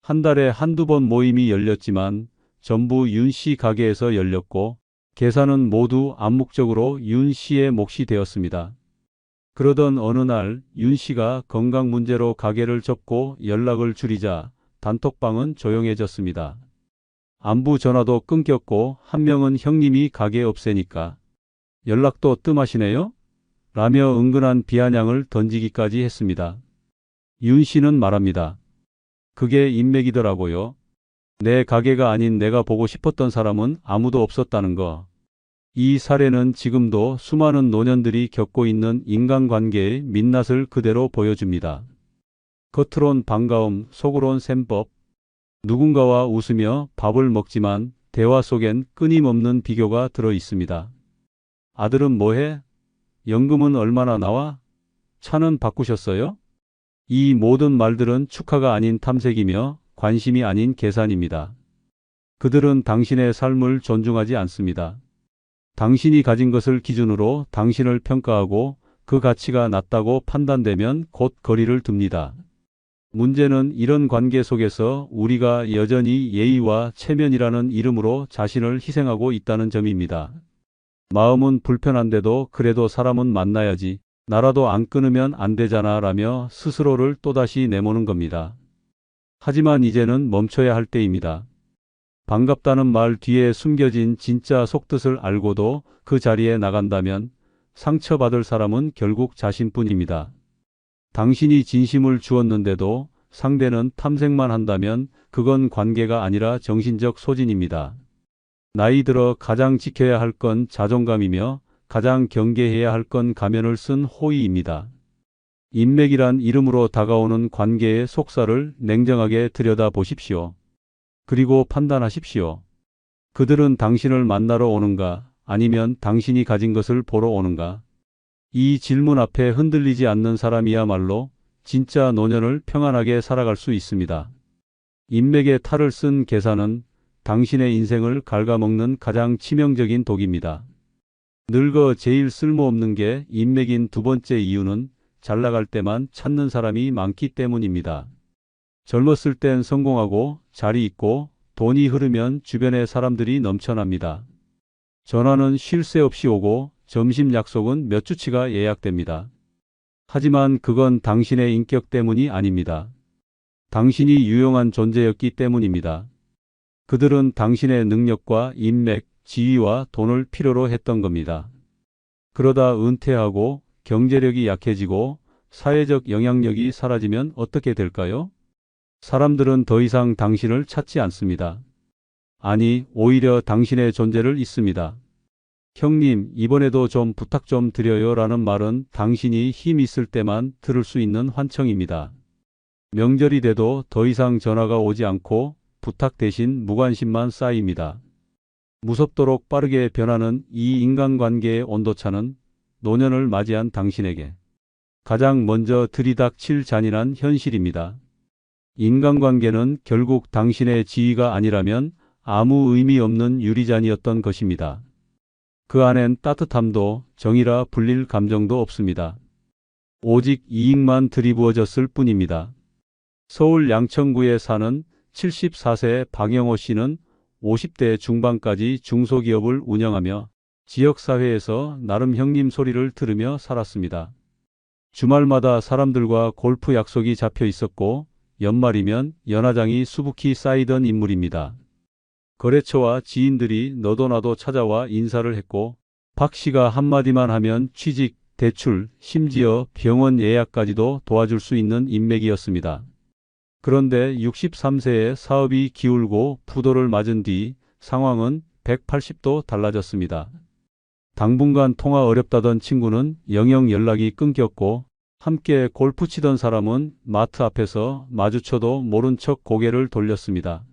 Speaker 1: 한 달에 한두 번 모임이 열렸지만 전부 윤 씨 가게에서 열렸고 계산은 모두 암묵적으로 윤 씨의 몫이 되었습니다. 그러던 어느 날 윤 씨가 건강 문제로 가게를 접고 연락을 줄이자 단톡방은 조용해졌습니다. 안부 전화도 끊겼고 한 명은 형님이 가게 없애니까 연락도 뜸하시네요? 라며 은근한 비아냥을 던지기까지 했습니다. 윤 씨는 말합니다. 그게 인맥이더라고요. 내 가게가 아닌 내가 보고 싶었던 사람은 아무도 없었다는 거. 이 사례는 지금도 수많은 노년들이 겪고 있는 인간관계의 민낯을 그대로 보여줍니다. 겉으론 반가움, 속으론 셈법. 누군가와 웃으며 밥을 먹지만 대화 속엔 끊임없는 비교가 들어 있습니다. 아들은 뭐해? 연금은 얼마나 나와? 차는 바꾸셨어요? 이 모든 말들은 축하가 아닌 탐색이며 관심이 아닌 계산입니다. 그들은 당신의 삶을 존중하지 않습니다. 당신이 가진 것을 기준으로 당신을 평가하고 그 가치가 낮다고 판단되면 곧 거리를 둡니다. 문제는 이런 관계 속에서 우리가 여전히 예의와 체면이라는 이름으로 자신을 희생하고 있다는 점입니다. 마음은 불편한데도 그래도 사람은 만나야지. 나라도 안 끊으면 안 되잖아 라며 스스로를 또다시 내모는 겁니다. 하지만 이제는 멈춰야 할 때입니다. 반갑다는 말 뒤에 숨겨진 진짜 속뜻을 알고도 그 자리에 나간다면 상처받을 사람은 결국 자신뿐입니다. 당신이 진심을 주었는데도 상대는 탐색만 한다면 그건 관계가 아니라 정신적 소진입니다. 나이 들어 가장 지켜야 할 건 자존감이며 가장 경계해야 할 건 가면을 쓴 호의입니다. 인맥이란 이름으로 다가오는 관계의 속살을 냉정하게 들여다보십시오. 그리고 판단하십시오. 그들은 당신을 만나러 오는가 아니면 당신이 가진 것을 보러 오는가? 이 질문 앞에 흔들리지 않는 사람이야말로 진짜 노년을 평안하게 살아갈 수 있습니다. 인맥의 탈을 쓴 계산은 당신의 인생을 갉아먹는 가장 치명적인 독입니다. 늙어 제일 쓸모없는 게 인맥인 두 번째 이유는 잘 나갈 때만 찾는 사람이 많기 때문입니다. 젊었을 땐 성공하고 자리 있고 돈이 흐르면 주변에 사람들이 넘쳐납니다. 전화는 쉴 새 없이 오고 점심 약속은 몇 주치가 예약됩니다. 하지만 그건 당신의 인격 때문이 아닙니다. 당신이 유용한 존재였기 때문입니다. 그들은 당신의 능력과 인맥, 지위와 돈을 필요로 했던 겁니다. 그러다 은퇴하고 경제력이 약해지고 사회적 영향력이 사라지면 어떻게 될까요? 사람들은 더 이상 당신을 찾지 않습니다. 아니, 오히려 당신의 존재를 잊습니다. 형님, 이번에도 좀 부탁 좀 드려요 라는 말은 당신이 힘 있을 때만 들을 수 있는 환청입니다. 명절이 돼도 더 이상 전화가 오지 않고 부탁 대신 무관심만 쌓입니다. 무섭도록 빠르게 변하는 이 인간관계의 온도차는 노년을 맞이한 당신에게 가장 먼저 들이닥칠 잔인한 현실입니다. 인간관계는 결국 당신의 지위가 아니라면 아무 의미 없는 유리잔이었던 것입니다. 그 안엔 따뜻함도 정이라 불릴 감정도 없습니다. 오직 이익만 들이부어졌을 뿐입니다. 서울 양천구에 사는 74세 박영호 씨는 50대 중반까지 중소기업을 운영하며 지역사회에서 나름 형님 소리를 들으며 살았습니다. 주말마다 사람들과 골프 약속이 잡혀 있었고 연말이면 연화장이 수북히 쌓이던 인물입니다. 거래처와 지인들이 너도 나도 찾아와 인사를 했고 박 씨가 한마디만 하면 취직, 대출, 심지어 병원 예약까지도 도와줄 수 있는 인맥이었습니다. 그런데 63세에 사업이 기울고 부도를 맞은 뒤 상황은 180도 달라졌습니다. 당분간 통화 어렵다던 친구는 영영 연락이 끊겼고 함께 골프 치던 사람은 마트 앞에서 마주쳐도 모른 척 고개를 돌렸습니다.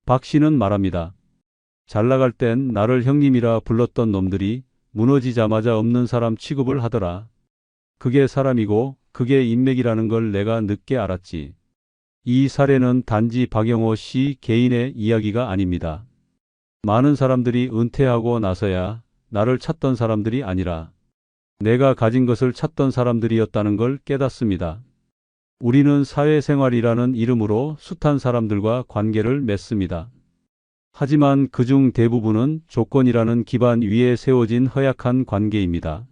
Speaker 1: 박 씨는 말합니다. 잘 나갈 땐 나를 형님이라 불렀던 놈들이 무너지자마자 없는 사람 취급을 하더라. 그게 사람이고 그게 인맥이라는 걸 내가 늦게 알았지. 이 사례는 단지 박영호 씨 개인의 이야기가 아닙니다. 많은 사람들이 은퇴하고 나서야 나를 찾던 사람들이 아니라 내가 가진 것을 찾던 사람들이었다는 걸 깨닫습니다. 우리는 사회생활이라는 이름으로 숱한 사람들과 관계를 맺습니다. 하지만 그중 대부분은 조건이라는 기반 위에 세워진 허약한 관계입니다.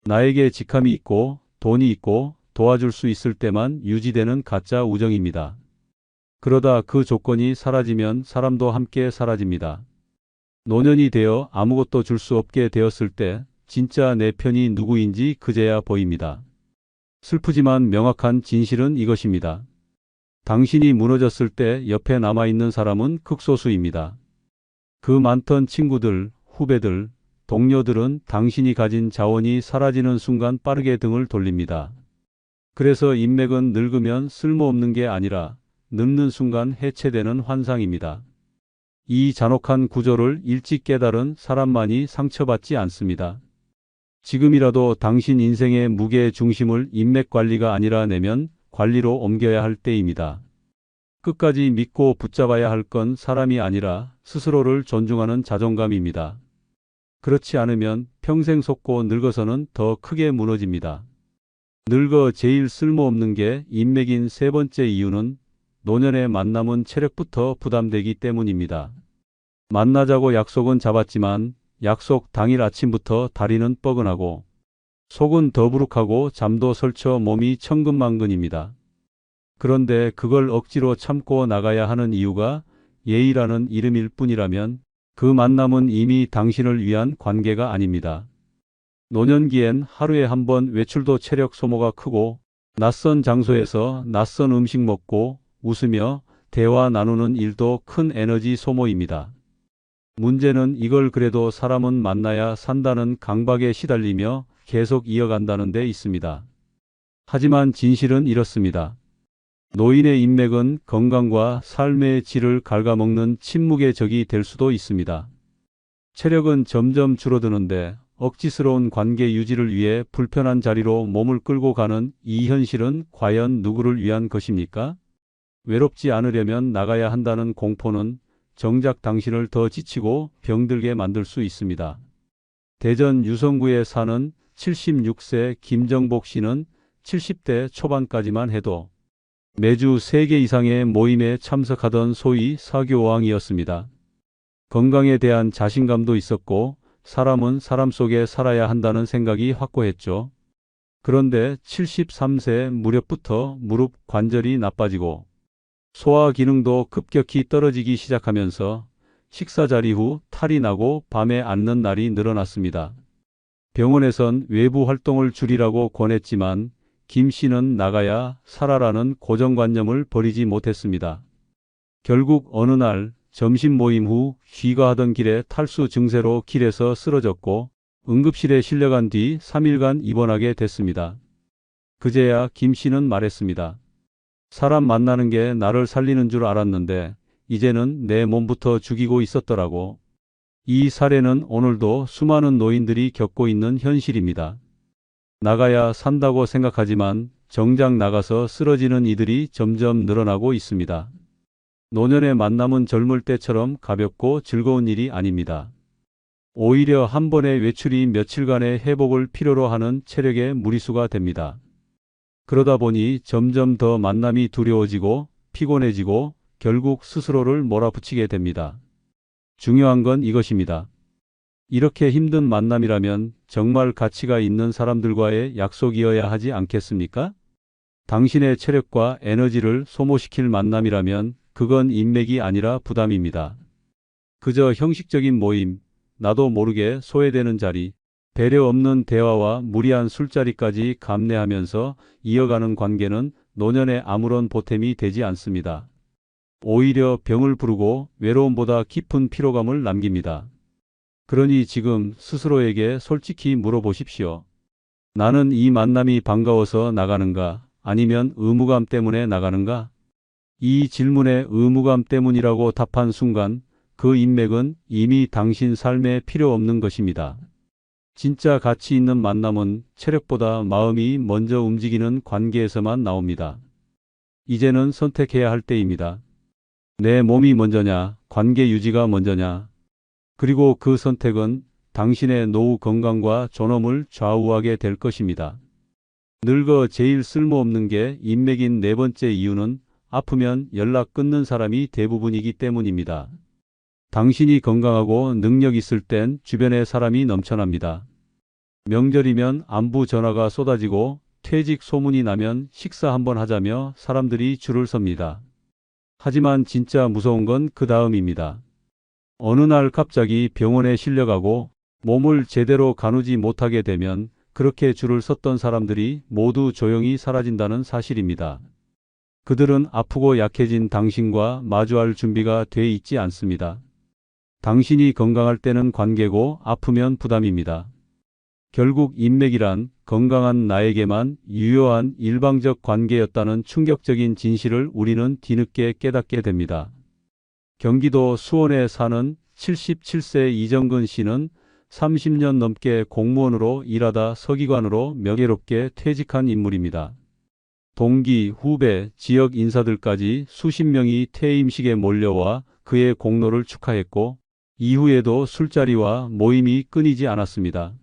Speaker 1: 나에게 직함이 있고 돈이 있고 도와줄 수 있을 때만 유지되는 가짜 우정입니다. 그러다 그 조건이 사라지면 사람도 함께 사라집니다. 노년이 되어 아무것도 줄 수 없게 되었을 때 진짜 내 편이 누구인지 그제야 보입니다. 슬프지만 명확한 진실은 이것입니다. 당신이 무너졌을 때 옆에 남아있는 사람은 극소수입니다. 그 많던 친구들, 후배들, 동료들은 당신이 가진 자원이 사라지는 순간 빠르게 등을 돌립니다. 그래서 인맥은 늙으면 쓸모없는 게 아니라 늙는 순간 해체되는 환상입니다. 이 잔혹한 구조를 일찍 깨달은 사람만이 상처받지 않습니다. 지금이라도 당신 인생의 무게 중심을 인맥 관리가 아니라 내면 관리로 옮겨야 할 때입니다. 끝까지 믿고 붙잡아야 할 건 사람이 아니라 스스로를 존중하는 자존감입니다. 그렇지 않으면 평생 속고 늙어서는 더 크게 무너집니다. 늙어 제일 쓸모없는 게 인맥인 세 번째 이유는 노년의 만남은 체력부터 부담되기 때문입니다. 만나자고 약속은 잡았지만 약속 당일 아침부터 다리는 뻐근하고 속은 더부룩하고 잠도 설쳐 몸이 천근만근입니다. 그런데 그걸 억지로 참고 나가야 하는 이유가 예의라는 이름일 뿐이라면 그 만남은 이미 당신을 위한 관계가 아닙니다. 노년기엔 하루에 한 번 외출도 체력 소모가 크고 낯선 장소에서 낯선 음식 먹고 웃으며 대화 나누는 일도 큰 에너지 소모입니다. 문제는 이걸 그래도 사람은 만나야 산다는 강박에 시달리며 계속 이어간다는 데 있습니다. 하지만 진실은 이렇습니다. 노인의 인맥은 건강과 삶의 질을 갉아먹는 침묵의 적이 될 수도 있습니다. 체력은 점점 줄어드는데 억지스러운 관계 유지를 위해 불편한 자리로 몸을 끌고 가는 이 현실은 과연 누구를 위한 것입니까? 외롭지 않으려면 나가야 한다는 공포는 정작 당신을 더 지치고 병들게 만들 수 있습니다. 대전 유성구에 사는 76세 김정복 씨는 70대 초반까지만 해도 매주 3개 이상의 모임에 참석하던 소위 사교왕이었습니다. 건강에 대한 자신감도 있었고 사람은 사람 속에 살아야 한다는 생각이 확고했죠. 그런데 73세 무렵부터 무릎 관절이 나빠지고 소화 기능도 급격히 떨어지기 시작하면서 식사 자리 후 탈이 나고 밤에 앓는 날이 늘어났습니다. 병원에선 외부 활동을 줄이라고 권했지만 김 씨는 나가야 살아라는 고정관념을 버리지 못했습니다. 결국 어느 날 점심 모임 후 귀가하던 길에 탈수 증세로 길에서 쓰러졌고 응급실에 실려간 뒤 3일간 입원하게 됐습니다. 그제야 김 씨는 말했습니다. 사람 만나는 게 나를 살리는 줄 알았는데 이제는 내 몸부터 죽이고 있었더라고. 이 사례는 오늘도 수많은 노인들이 겪고 있는 현실입니다. 나가야 산다고 생각하지만 정작 나가서 쓰러지는 이들이 점점 늘어나고 있습니다. 노년의 만남은 젊을 때처럼 가볍고 즐거운 일이 아닙니다. 오히려 한 번의 외출이 며칠간의 회복을 필요로 하는 체력의 무리수가 됩니다. 그러다 보니 점점 더 만남이 두려워지고 피곤해지고 결국 스스로를 몰아붙이게 됩니다. 중요한 건 이것입니다. 이렇게 힘든 만남이라면 정말 가치가 있는 사람들과의 약속이어야 하지 않겠습니까? 당신의 체력과 에너지를 소모시킬 만남이라면 그건 인맥이 아니라 부담입니다. 그저 형식적인 모임, 나도 모르게 소외되는 자리, 배려 없는 대화와 무리한 술자리까지 감내하면서 이어가는 관계는 노년에 아무런 보탬이 되지 않습니다. 오히려 병을 부르고 외로움보다 깊은 피로감을 남깁니다. 그러니 지금 스스로에게 솔직히 물어보십시오. 나는 이 만남이 반가워서 나가는가? 아니면 의무감 때문에 나가는가? 이 질문에 의무감 때문이라고 답한 순간 그 인맥은 이미 당신 삶에 필요 없는 것입니다. 진짜 가치 있는 만남은 체력보다 마음이 먼저 움직이는 관계에서만 나옵니다. 이제는 선택해야 할 때입니다. 내 몸이 먼저냐, 관계 유지가 먼저냐. 그리고 그 선택은 당신의 노후 건강과 존엄을 좌우하게 될 것입니다. 늙어 제일 쓸모없는 게 인맥인 네 번째 이유는 아프면 연락 끊는 사람이 대부분이기 때문입니다. 당신이 건강하고 능력 있을 땐 주변에 사람이 넘쳐납니다. 명절이면 안부 전화가 쏟아지고 퇴직 소문이 나면 식사 한번 하자며 사람들이 줄을 섭니다. 하지만 진짜 무서운 건 그 다음입니다. 어느 날 갑자기 병원에 실려가고 몸을 제대로 가누지 못하게 되면 그렇게 줄을 섰던 사람들이 모두 조용히 사라진다는 사실입니다. 그들은 아프고 약해진 당신과 마주할 준비가 돼 있지 않습니다. 당신이 건강할 때는 관계고 아프면 부담입니다. 결국 인맥이란 건강한 나에게만 유효한 일방적 관계였다는 충격적인 진실을 우리는 뒤늦게 깨닫게 됩니다. 경기도 수원에 사는 77세 이정근 씨는 30년 넘게 공무원으로 일하다 서기관으로 명예롭게 퇴직한 인물입니다. 동기, 후배, 지역 인사들까지 수십 명이 퇴임식에 몰려와 그의 공로를 축하했고 이후에도 술자리와 모임이 끊이지 않았습니다.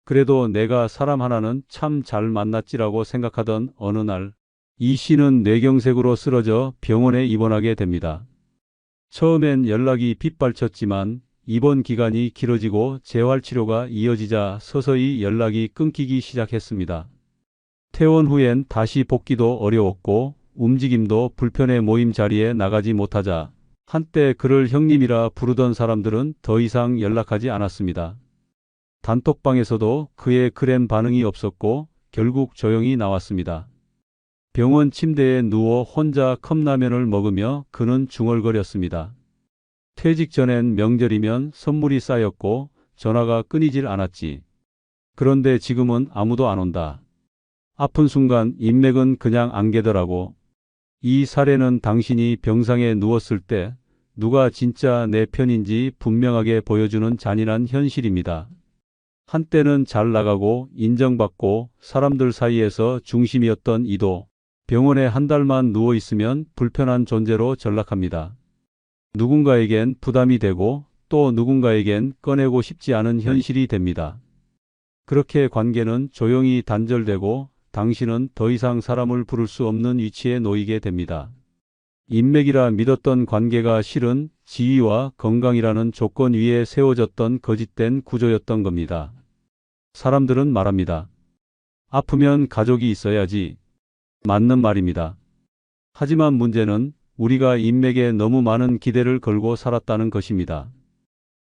Speaker 1: 그래도 내가 사람 하나는 참 잘 만났지라고 생각하던 어느 날 이 씨는 뇌경색으로 쓰러져 병원에 입원하게 됩니다. 처음엔 연락이 빗발쳤지만 입원 기간이 길어지고 재활치료가 이어지자 서서히 연락이 끊기기 시작했습니다. 퇴원 후엔 다시 복귀도 어려웠고 움직임도 불편해 모임 자리에 나가지 못하자 한때 그를 형님이라 부르던 사람들은 더 이상 연락하지 않았습니다. 단톡방에서도 그의 글엔 반응이 없었고 결국 조용히 나왔습니다. 병원 침대에 누워 혼자 컵라면을 먹으며 그는 중얼거렸습니다. 퇴직 전엔 명절이면 선물이 쌓였고 전화가 끊이질 않았지. 그런데 지금은 아무도 안 온다. 아픈 순간 인맥은 그냥 안개더라고. 이 사례는 당신이 병상에 누웠을 때 누가 진짜 내 편인지 분명하게 보여주는 잔인한 현실입니다. 한때는 잘 나가고 인정받고 사람들 사이에서 중심이었던 이도 병원에 한 달만 누워 있으면 불편한 존재로 전락합니다. 누군가에겐 부담이 되고 또 누군가에겐 꺼내고 싶지 않은 현실이 됩니다. 그렇게 관계는 조용히 단절되고 당신은 더 이상 사람을 부를 수 없는 위치에 놓이게 됩니다. 인맥이라 믿었던 관계가 실은 지위와 건강이라는 조건 위에 세워졌던 거짓된 구조였던 겁니다. 사람들은 말합니다. 아프면 가족이 있어야지. 맞는 말입니다. 하지만 문제는 우리가 인맥에 너무 많은 기대를 걸고 살았다는 것입니다.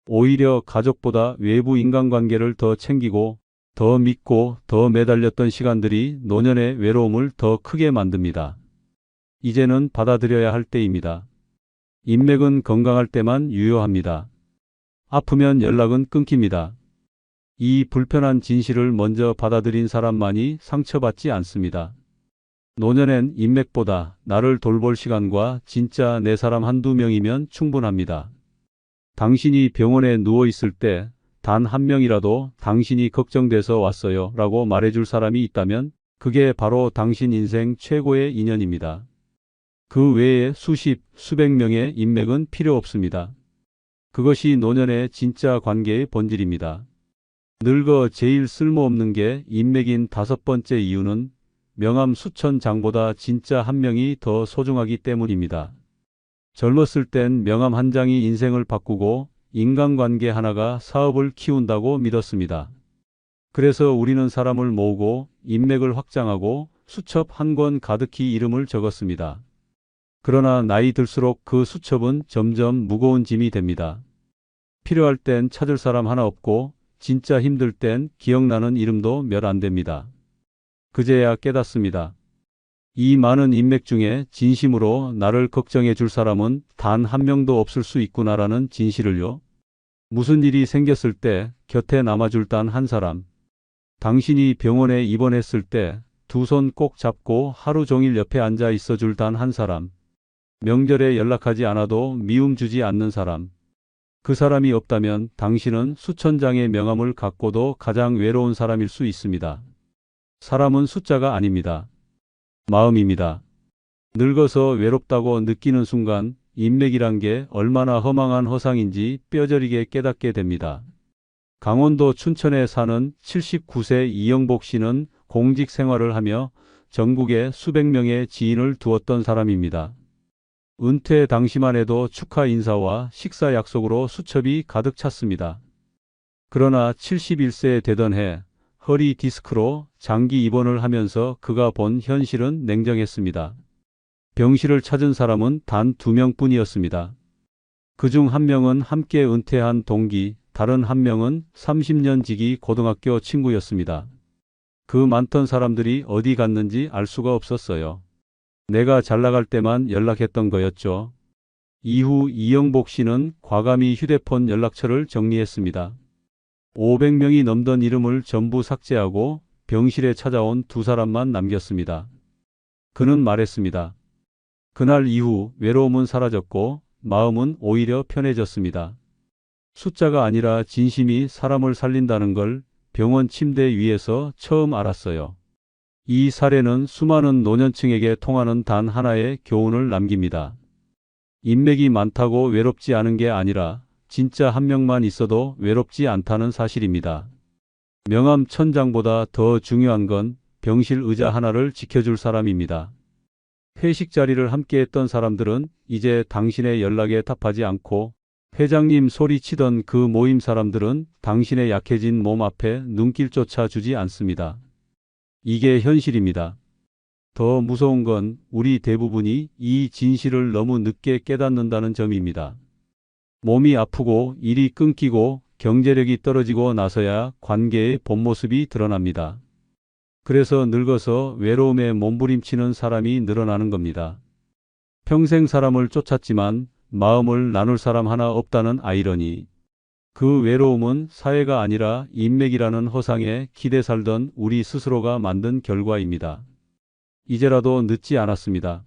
Speaker 1: 오히려 가족보다 외부 인간관계를 더 챙기고 더 믿고 더 매달렸던 시간들이 노년의 외로움을 더 크게 만듭니다. 이제는 받아들여야 할 때입니다. 인맥은 건강할 때만 유효합니다. 아프면 연락은 끊깁니다. 이 불편한 진실을 먼저 받아들인 사람만이 상처받지 않습니다. 노년엔 인맥보다 나를 돌볼 시간과 진짜 내 사람 한두 명이면 충분합니다. 당신이 병원에 누워 있을 때 단 한 명이라도 당신이 걱정돼서 왔어요 라고 말해줄 사람이 있다면 그게 바로 당신 인생 최고의 인연입니다. 그 외에 수십, 수백 명의 인맥은 필요 없습니다. 그것이 노년의 진짜 관계의 본질입니다. 늙어 제일 쓸모없는 게 인맥인 다섯 번째 이유는 명함 수천 장보다 진짜 한 명이 더 소중하기 때문입니다. 젊었을 땐 명함 한 장이 인생을 바꾸고 인간관계 하나가 사업을 키운다고 믿었습니다. 그래서 우리는 사람을 모으고 인맥을 확장하고 수첩 한 권 가득히 이름을 적었습니다. 그러나 나이 들수록 그 수첩은 점점 무거운 짐이 됩니다. 필요할 땐 찾을 사람 하나 없고 진짜 힘들 땐 기억나는 이름도 몇 안 됩니다. 그제야 깨닫습니다. 이 많은 인맥 중에 진심으로 나를 걱정해 줄 사람은 단 한 명도 없을 수 있구나라는 진실을요. 무슨 일이 생겼을 때 곁에 남아줄 단 한 사람. 당신이 병원에 입원했을 때 두 손 꼭 잡고 하루 종일 옆에 앉아 있어 줄 단 한 사람. 명절에 연락하지 않아도 미움 주지 않는 사람. 그 사람이 없다면 당신은 수천 장의 명함을 갖고도 가장 외로운 사람일 수 있습니다. 사람은 숫자가 아닙니다. 마음입니다. 늙어서 외롭다고 느끼는 순간 인맥이란 게 얼마나 허망한 허상인지 뼈저리게 깨닫게 됩니다. 강원도 춘천에 사는 79세 이영복 씨는 공직 생활을 하며 전국에 수백 명의 지인을 두었던 사람입니다. 은퇴 당시만 해도 축하 인사와 식사 약속으로 수첩이 가득 찼습니다. 그러나 71세 되던 해 허리 디스크로 장기 입원을 하면서 그가 본 현실은 냉정했습니다. 병실을 찾은 사람은 단 2명뿐이었습니다. 그중 한 명은 함께 은퇴한 동기, 다른 한 명은 30년 지기 고등학교 친구였습니다. 그 많던 사람들이 어디 갔는지 알 수가 없었어요. 내가 잘 나갈 때만 연락했던 거였죠. 이후 이영복 씨는 과감히 휴대폰 연락처를 정리했습니다. 500명이 넘던 이름을 전부 삭제하고 병실에 찾아온 두 사람만 남겼습니다. 그는 말했습니다. 그날 이후 외로움은 사라졌고 마음은 오히려 편해졌습니다. 숫자가 아니라 진심이 사람을 살린다는 걸 병원 침대 위에서 처음 알았어요. 이 사례는 수많은 노년층에게 통하는 단 하나의 교훈을 남깁니다. 인맥이 많다고 외롭지 않은 게 아니라 진짜 한 명만 있어도 외롭지 않다는 사실입니다. 명함 1000장보다 더 중요한 건 병실 의자 하나를 지켜줄 사람입니다. 회식 자리를 함께했던 사람들은 이제 당신의 연락에 답하지 않고 회장님 소리치던 그 모임 사람들은 당신의 약해진 몸 앞에 눈길조차 주지 않습니다. 이게 현실입니다. 더 무서운 건 우리 대부분이 이 진실을 너무 늦게 깨닫는다는 점입니다. 몸이 아프고 일이 끊기고 경제력이 떨어지고 나서야 관계의 본 모습이 드러납니다. 그래서 늙어서 외로움에 몸부림치는 사람이 늘어나는 겁니다. 평생 사람을 쫓았지만 마음을 나눌 사람 하나 없다는 아이러니. 그 외로움은 사회가 아니라 인맥이라는 허상에 기대 살던 우리 스스로가 만든 결과입니다. 이제라도 늦지 않았습니다.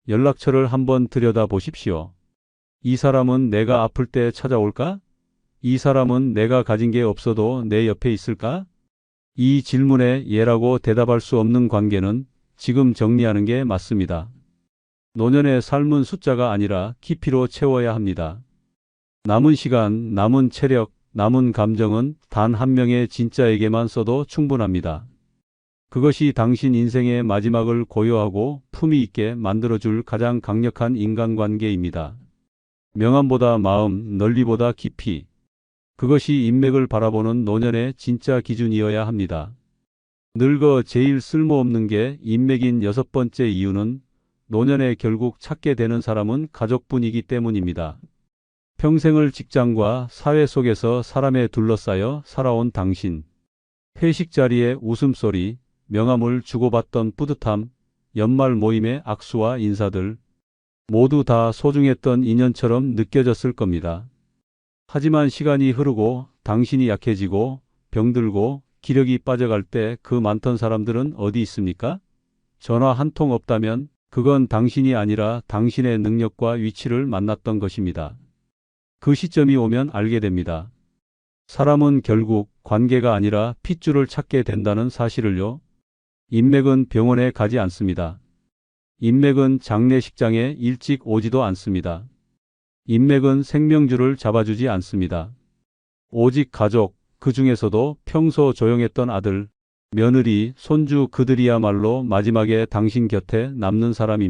Speaker 1: 연락처를 한번 들여다보십시오. 이 사람은 내가 아플 때 찾아올까? 이 사람은 내가 가진 게 없어도 내 옆에 있을까? 이 질문에 예라고 대답할 수 없는 관계는 지금 정리하는 게 맞습니다. 노년의 삶은 숫자가 아니라 깊이로 채워야 합니다. 남은 시간, 남은 체력, 남은 감정은 단 한 명의 진짜에게만 써도 충분합니다. 그것이 당신 인생의 마지막을 고요하고 품위 있게 만들어줄 가장 강력한 인간관계입니다. 명암보다 마음, 넓이보다 깊이. 그것이 인맥을 바라보는 노년의 진짜 기준이어야 합니다. 늙어 제일 쓸모없는 게 인맥인 여섯 번째 이유는 노년에 결국 찾게 되는 사람은 가족뿐이기 때문입니다. 평생을 직장과 사회 속에서 사람에 둘러싸여 살아온 당신. 회식 자리의 웃음소리, 명함을 주고받던 뿌듯함, 연말 모임의 악수와 인사들. 모두 다 소중했던 인연처럼 느껴졌을 겁니다. 하지만 시간이 흐르고 당신이 약해지고 병들고 기력이 빠져갈 때 그 많던 사람들은 어디 있습니까? 전화 한 통 없다면 그건 당신이 아니라 당신의 능력과 위치를 만났던 것입니다. 그 시점이 오면 알게 됩니다. 사람은 결국 관계가 아니라 핏줄을 찾게 된다는 사실을요. 인맥은 병원에 가지 않습니다. 인맥은 장례식장에 일찍 오지도 않습니다. 인맥은 생명줄을 잡아주지 않습니다. 오직 가족, 그 중에서도 평소 조용했던 아들, 며느리, 손주 그들이야말로 마지막에 당신 곁에 남는 사람입니다.